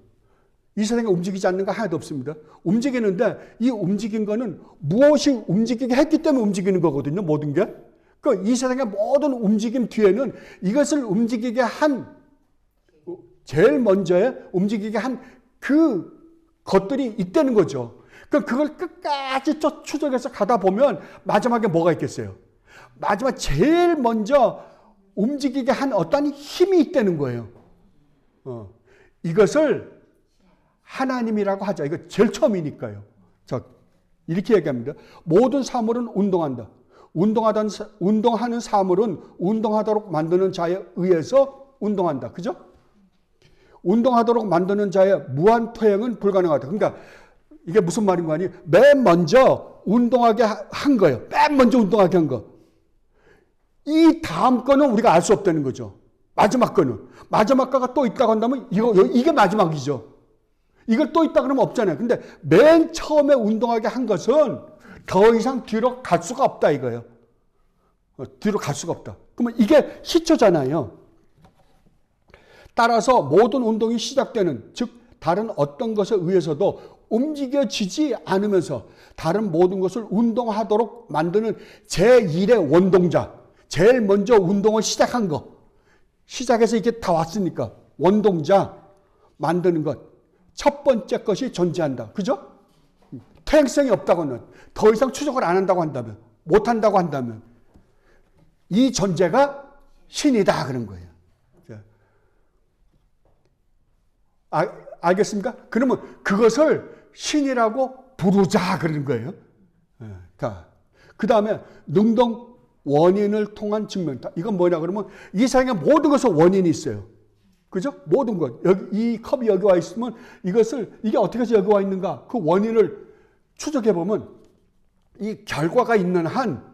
이 세상에 움직이지 않는 거 하나도 없습니다. 움직이는데 이 움직인 거는 무엇이 움직이게 했기 때문에 움직이는 거거든요, 모든 게. 그러니까 이 세상의 모든 움직임 뒤에는 이것을 움직이게 한, 제일 먼저에 움직이게 한 그 것들이 있다는 거죠. 그러니까 그걸 끝까지 추적해서 가다 보면 마지막에 뭐가 있겠어요? 마지막 제일 먼저 움직이게 한 어떤 힘이 있다는 거예요. 이것을 하나님이라고 하자. 이거 제일 처음이니까요. 자, 이렇게 얘기합니다. 모든 사물은 운동한다. 운동하는 사물은 운동하도록 만드는 자에 의해서 운동한다. 그죠? 운동하도록 만드는 자의 무한 퇴행은 불가능하다. 그러니까 이게 무슨 말인 거 아니에요? 맨 먼저 운동하게 한 거예요. 맨 먼저 운동하게 한 거. 이 다음 거는 우리가 알 수 없다는 거죠. 마지막 거는. 마지막 거가 또 있다고 한다면 이게 마지막이죠. 이걸 또 있다 그러면 없잖아요. 근데 맨 처음에 운동하게 한 것은 더 이상 뒤로 갈 수가 없다 이거예요. 뒤로 갈 수가 없다. 그러면 이게 시초잖아요. 따라서 모든 운동이 시작되는, 즉 다른 어떤 것에 의해서도 움직여지지 않으면서 다른 모든 것을 운동하도록 만드는 제1의 원동자, 제일 먼저 운동을 시작한 거, 시작해서 이렇게 다 왔으니까 원동자 만드는 것, 첫 번째 것이 존재한다. 그죠? 퇴행성이 없다고는, 더 이상 추적을 안 한다고 한다면, 못 한다고 한다면 이 존재가 신이다 그런 거예요. 알겠습니까? 그러면 그것을 신이라고 부르자 그러는 거예요. 그 다음에 능동 원인을 통한 증명. 이건 뭐냐 그러면 이 세상에 모든 것에 원인이 있어요. 그죠? 모든 것. 이 컵이 여기 와 있으면 이게 어떻게 해서 여기 와 있는가? 그 원인을 추적해 보면 이 결과가 있는 한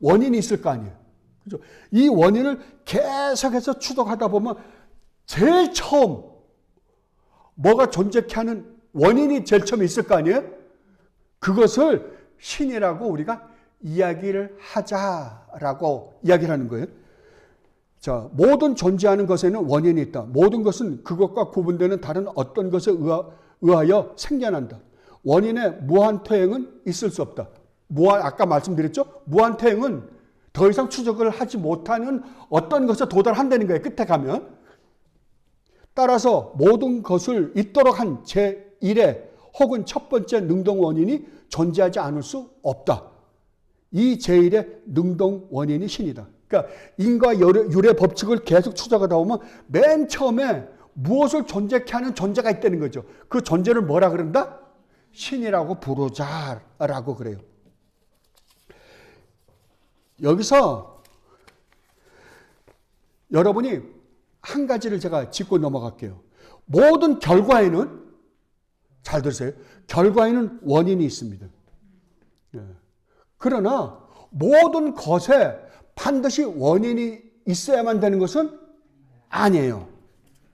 원인이 있을 거 아니에요. 그죠? 이 원인을 계속해서 추적하다 보면 제일 처음 뭐가 존재케 하는 원인이 제일 처음에 있을 거 아니에요? 그것을 신이라고 우리가 이야기를 하자라고 이야기를 하는 거예요. 자, 모든 존재하는 것에는 원인이 있다. 모든 것은 그것과 구분되는 다른 어떤 것에 의하여 생겨난다. 원인의 무한퇴행은 있을 수 없다. 아까 말씀드렸죠? 무한퇴행은 더 이상 추적을 하지 못하는 어떤 것에 도달한다는 거예요. 끝에 가면. 따라서 모든 것을 있도록 한 제1의 혹은 첫 번째 능동 원인이 존재하지 않을 수 없다. 이 제1의 능동 원인이 신이다. 그러니까 인과 율의 법칙을 계속 추적하다 보면 맨 처음에 무엇을 존재케 하는 존재가 있다는 거죠. 그 존재를 뭐라 그런다? 신이라고 부르자라고 그래요. 여기서 여러분이 한 가지를 제가 짚고 넘어갈게요. 모든 결과에는, 잘 들으세요. 결과에는 원인이 있습니다. 그러나 모든 것에 반드시 원인이 있어야만 되는 것은 아니에요.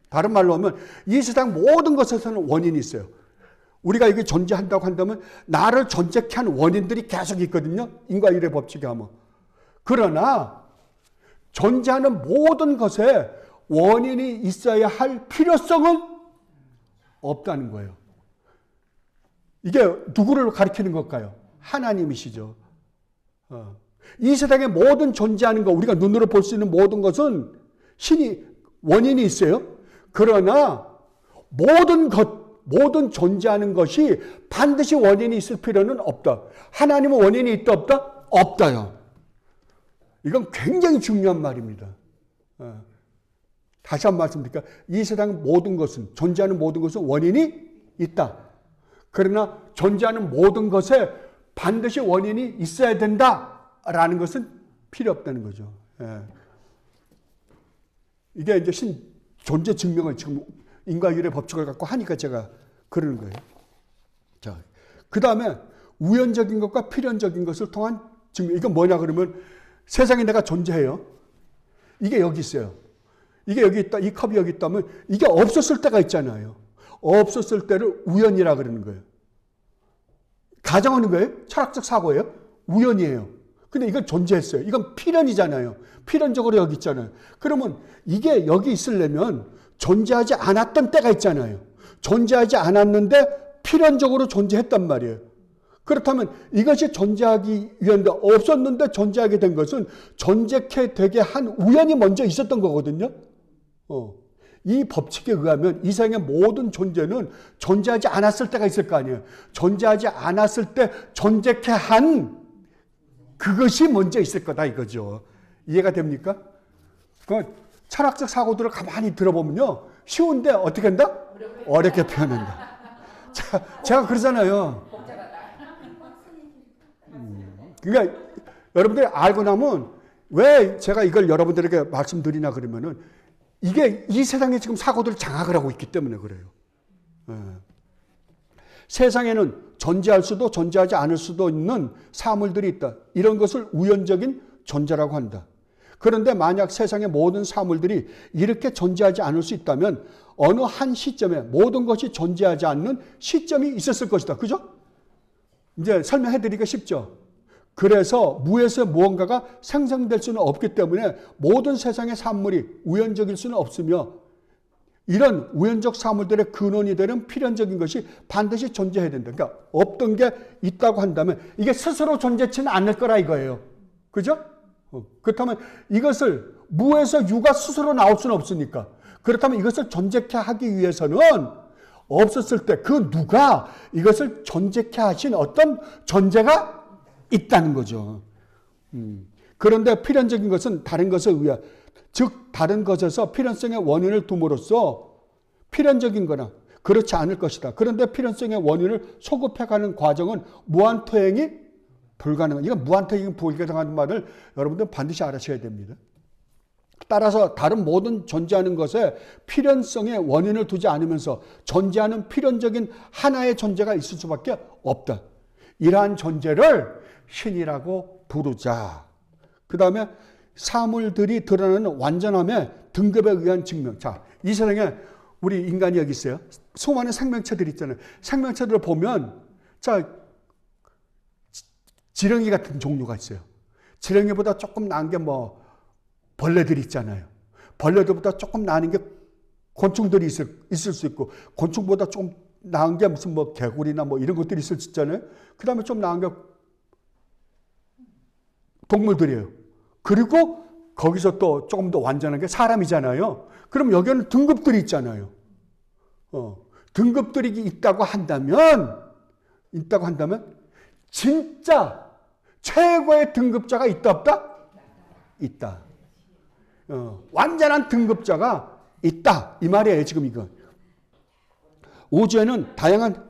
다른 말로 하면 이 세상 모든 것에서는 원인이 있어요. 우리가 이게 존재한다고 한다면 나를 존재케 하는 원인들이 계속 있거든요. 인과율의 법칙에 하면. 그러나 존재하는 모든 것에 원인이 있어야 할 필요성은 없다는 거예요. 이게 누구를 가리키는 걸까요? 하나님이시죠. 이 세상에 모든 존재하는 것, 우리가 눈으로 볼 수 있는 모든 것은 원인이 있어요. 그러나 모든 존재하는 것이 반드시 원인이 있을 필요는 없다. 하나님은 원인이 있다 없다? 없다요. 이건 굉장히 중요한 말입니다. 다시 한 번 말씀드릴게요. 이 세상 모든 것은, 존재하는 모든 것은 원인이 있다. 그러나 존재하는 모든 것에 반드시 원인이 있어야 된다라는 것은 필요 없다는 거죠. 이게 이제 존재 증명을 지금 인과율의 법칙을 갖고 하니까 제가 그러는 거예요. 자, 그 다음에 우연적인 것과 필연적인 것을 통한 증명. 이건 뭐냐 그러면 세상에 내가 존재해요. 이게 여기 있어요. 이게 여기 있다. 이 컵이 여기 있다면 이게 없었을 때가 있잖아요. 없었을 때를 우연이라 그러는 거예요. 가정하는 거예요? 철학적 사고예요? 우연이에요. 근데 이건 존재했어요. 이건 필연이잖아요. 필연적으로 여기 있잖아요. 그러면 이게 여기 있으려면 존재하지 않았던 때가 있잖아요. 존재하지 않았는데 필연적으로 존재했단 말이에요. 그렇다면 이것이 존재하기 위한데 없었는데 존재하게 된 것은 존재케 되게 한 우연이 먼저 있었던 거거든요. 이 법칙에 의하면 이 세상의 모든 존재는 존재하지 않았을 때가 있을 거 아니에요. 존재하지 않았을 때 존재케 한 그것이 먼저 있을 거다 이거죠. 이해가 됩니까? 그 철학적 사고들을 가만히 들어보면요. 쉬운데 어떻게 한다? 어렵게 표현한다. 제가 그러잖아요. 그러니까 여러분들이 알고 나면 왜 제가 이걸 여러분들에게 말씀드리나 그러면은 이게 이 세상에 지금 사고들을 장악을 하고 있기 때문에 그래요. 세상에는 존재할 수도 존재하지 않을 수도 있는 사물들이 있다. 이런 것을 우연적인 존재라고 한다. 그런데 만약 세상의 모든 사물들이 이렇게 존재하지 않을 수 있다면 어느 한 시점에 모든 것이 존재하지 않는 시점이 있었을 것이다. 그죠? 이제 설명해 드리기가 쉽죠. 그래서 무에서 무언가가 생성될 수는 없기 때문에 모든 세상의 산물이 우연적일 수는 없으며 이런 우연적 사물들의 근원이 되는 필연적인 것이 반드시 존재해야 된다. 그러니까 없던 게 있다고 한다면 이게 스스로 존재치는 않을 거라 이거예요. 그죠? 그렇다면 이것을 무에서 유가 스스로 나올 수는 없으니까 그렇다면 이것을 존재케 하기 위해서는 없었을 때 그 누가 이것을 존재케 하신 어떤 존재가 있다는 거죠. 그런데 필연적인 것은 다른 것에 의해 즉 다른 것에서 필연성의 원인을 둠으로써 필연적인 거나 그렇지 않을 것이다. 그런데 필연성의 원인을 소급해가는 과정은 무한토행이 불가능한. 이건 무한토행이 불가능한 말을 여러분들 반드시 알아셔야 됩니다. 따라서 다른 모든 존재하는 것에 필연성의 원인을 두지 않으면서 존재하는 필연적인 하나의 존재가 있을 수밖에 없다. 이러한 존재를 신이라고 부르자. 그 다음에 사물들이 드러나는 완전함의 등급에 의한 증명. 자, 이 세상에 우리 인간이 여기 있어요. 수많은 생명체들이 있잖아요. 생명체들을 보면 자 지렁이 같은 종류가 있어요. 지렁이보다 조금 나은 게 뭐 벌레들이 있잖아요. 벌레들보다 조금 나은 게 곤충들이 있을 수 있고 곤충보다 조금 나은 게 무슨 뭐 개구리나 뭐 이런 것들이 있을 수 있잖아요. 그 다음에 좀 나은 게 동물들이에요. 그리고 거기서 또 조금 더 완전한 게 사람이잖아요. 그럼 여기는 등급들이 있잖아요. 등급들이 있다고 한다면 진짜 최고의 등급자가 있다 없다? 있다. 완전한 등급자가 있다. 이 말이에요. 지금 이거. 우주에는 다양한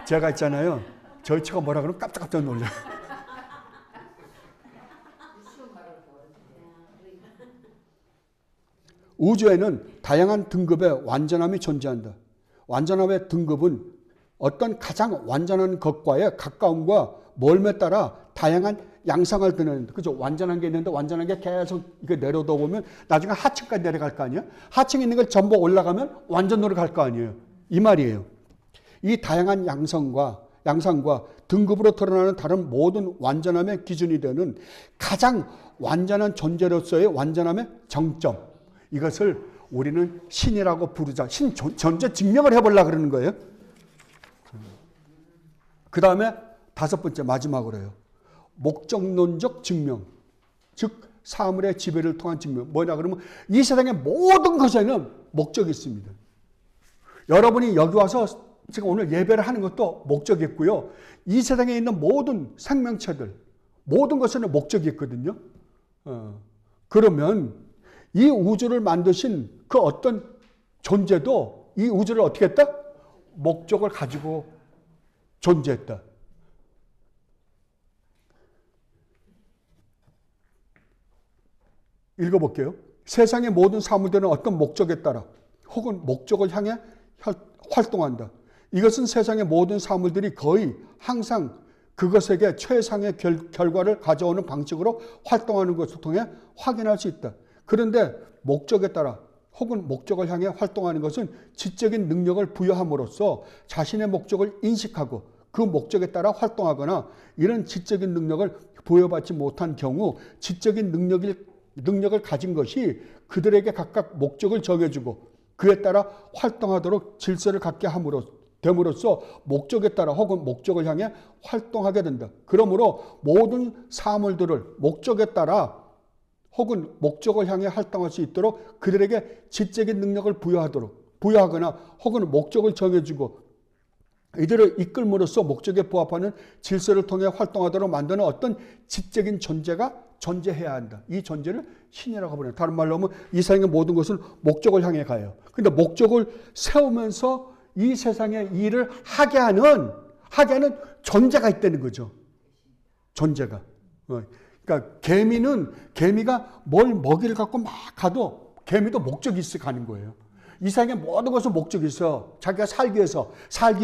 제가 있잖아요. 저희 차가 뭐라 그러면 깜짝깜짝 놀라요. 우주에는 다양한 등급의 완전함이 존재한다. 완전함의 등급은 어떤 가장 완전한 것과의 가까움과 멀음에 따라 다양한 양상을 드러낸다. 그죠? 완전한 게 있는데 완전한 게 계속 이렇게 내려다 보면 나중에 하층까지 내려갈 거 아니에요? 하층에 있는 걸 전부 올라가면 완전으로 갈 거 아니에요? 이 말이에요. 이 다양한 양상과 등급으로 드러나는 다른 모든 완전함의 기준이 되는 가장 완전한 존재로서의 완전함의 정점. 이것을 우리는 신이라고 부르자. 신 존재 증명을 해보려고 그러는 거예요. 그 다음에 5번째 마지막으로요. 목적론적 증명. 즉 사물의 지배를 통한 증명. 뭐냐 그러면 이 세상의 모든 것에는 목적이 있습니다. 여러분이 여기 와서 지금 오늘 예배를 하는 것도 목적이 있고요. 이 세상에 있는 모든 생명체들, 모든 것에는 목적이 있거든요. 그러면 이 우주를 만드신 그 어떤 존재도 이 우주를 어떻게 했다? 목적을 가지고 존재했다. 읽어볼게요. 세상의 모든 사물들은 어떤 목적에 따라 혹은 목적을 향해 활동한다. 이것은 세상의 모든 사물들이 거의 항상 그것에게 최상의 결과를 가져오는 방식으로 활동하는 것을 통해 확인할 수 있다. 그런데 목적에 따라 혹은 목적을 향해 활동하는 것은 지적인 능력을 부여함으로써 자신의 목적을 인식하고 그 목적에 따라 활동하거나 이런 지적인 능력을 부여받지 못한 경우 지적인 능력을 가진 것이 그들에게 각각 목적을 정해주고 그에 따라 활동하도록 질서를 갖게 됨으로써 목적에 따라 혹은 목적을 향해 활동하게 된다. 그러므로 모든 사물들을 목적에 따라 혹은 목적을 향해 활동할 수 있도록 그들에게 지적인 능력을 부여하거나 혹은 목적을 정해주고 이들을 이끌므로써 목적에 부합하는 질서를 통해 활동하도록 만드는 어떤 지적인 존재가 존재해야 한다. 이 존재를 신이라고 부르는. 다른 말로 하면 이 세상의 모든 것은 목적을 향해 가요. 그런데 목적을 세우면서 이 세상의 일을 하게 하는 존재가 있다는 거죠. 존재가. 그러니까 개미가 뭘 먹이를 갖고 막 가도 개미도 목적이 있어 가는 거예요. 이 세상에 모든 것은 목적이 있어. 자기가 살기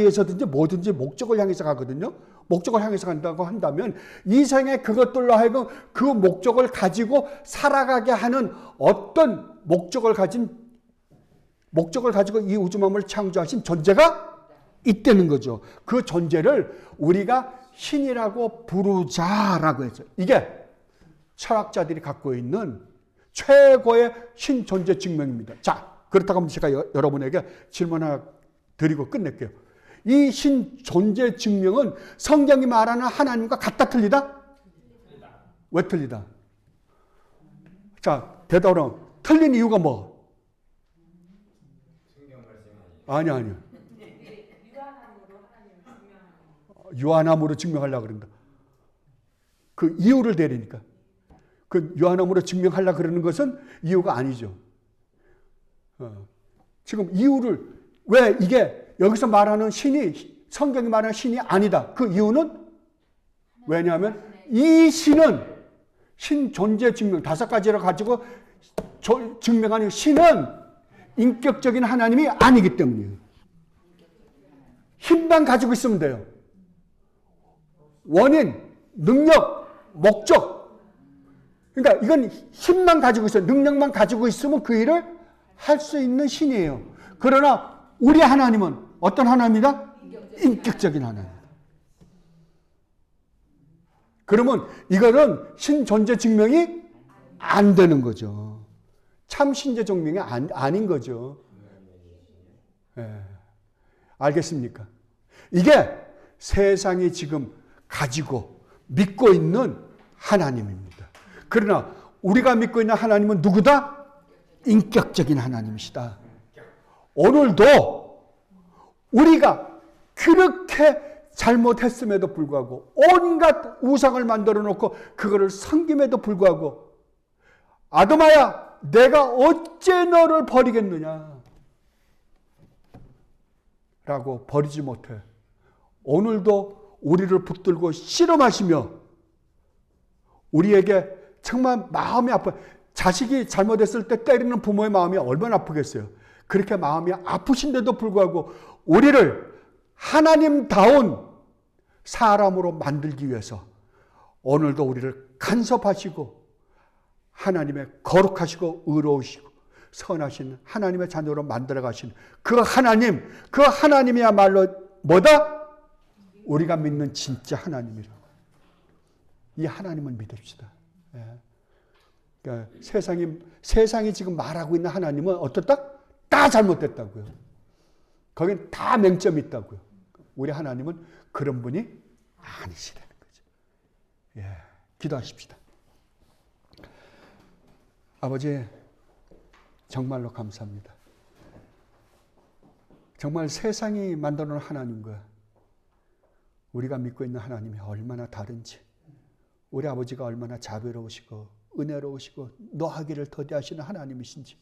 위해서든지 뭐든지 목적을 향해서 가거든요. 목적을 향해서 간다고 한다면 이 세상에 그것들로 하여금 그 목적을 가지고 살아가게 하는 어떤 목적을 가지고 이 우주 만물을 창조하신 존재가 있다는 거죠. 그 존재를 우리가 신이라고 부르자라고 했죠. 이게 철학자들이 갖고 있는 최고의 신 존재 증명입니다. 자, 그렇다고 하면 제가 여러분에게 질문 하나 드리고 끝낼게요. 이 신 존재 증명은 성경이 말하는 하나님과 같다 틀리다? 왜 틀리다? 자, 대답은 틀린 이유가 뭐? 아니요. 유한함으로 증명하려고 그런다. 그 이유를 대리니까. 그 유한함으로 증명하려고 그러는 것은 이유가 아니죠. 지금 이유를 왜 이게 여기서 말하는 신이 성경이 말하는 신이 아니다. 그 이유는 왜냐하면 이 신은 신 존재 증명 5가지를 가지고 증명하는 신은 인격적인 하나님이 아니기 때문이에요. 힘만 가지고 있으면 돼요. 원인, 능력, 목적. 그러니까 이건 힘만 가지고 있어요. 능력만 가지고 있으면 그 일을 할 수 있는 신이에요. 그러나 우리 하나님은 어떤 하나님이다? 인격적인 하나님. 그러면 이거는 신존재 증명이 안 되는 거죠. 참 신재 증명이 아닌 거죠. 알겠습니까? 이게 세상이 지금 가지고 믿고 있는 하나님입니다. 그러나 우리가 믿고 있는 하나님은 누구다? 인격적인 하나님이시다. 오늘도 우리가 그렇게 잘못했음에도 불구하고 온갖 우상을 만들어 놓고 그거를 섬김에도 불구하고 아담아야 내가 어째 너를 버리겠느냐 라고 버리지 못해 오늘도 우리를 붙들고 씨름하시며 우리에게 정말 마음이 아파. 자식이 잘못했을 때 때리는 부모의 마음이 얼마나 아프겠어요. 그렇게 마음이 아프신데도 불구하고 우리를 하나님다운 사람으로 만들기 위해서 오늘도 우리를 간섭하시고 하나님의 거룩하시고 의로우시고 선하신 하나님의 자녀로 만들어 가신 그 하나님이야말로 뭐다? 우리가 믿는 진짜 하나님이라고. 이 하나님을 믿읍시다. 그러니까 세상이 지금 말하고 있는 하나님은 어떻다? 다 잘못됐다고요. 거긴 다 맹점이 있다고요. 우리 하나님은 그런 분이 아니시라는 거죠. 예, 기도하십시다. 아버지, 정말로 감사합니다. 정말 세상이 만들어 놓은 하나님과 우리가 믿고 있는 하나님이 얼마나 다른지, 우리 아버지가 얼마나 자비로우시고 은혜로우시고 노하기를 더디하시는 하나님이신지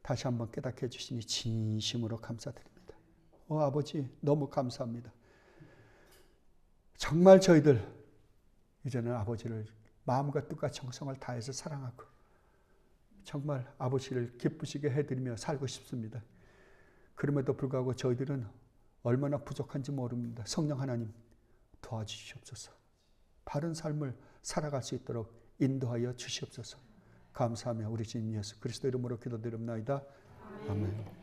다시 한번 깨닫게 해주시니 진심으로 감사드립니다. 아버지, 너무 감사합니다. 정말 저희들 이제는 아버지를 마음과 뜻과 정성을 다해서 사랑하고 정말 아버지를 기쁘시게 해드리며 살고 싶습니다. 그럼에도 불구하고 저희들은 얼마나 부족한지 모릅니다. 성령 하나님 도와주시옵소서. 바른 삶을 살아갈 수 있도록 인도하여 주시옵소서. 감사하며 우리 주님 예수 그리스도 이름으로 기도드립나이다. 아멘.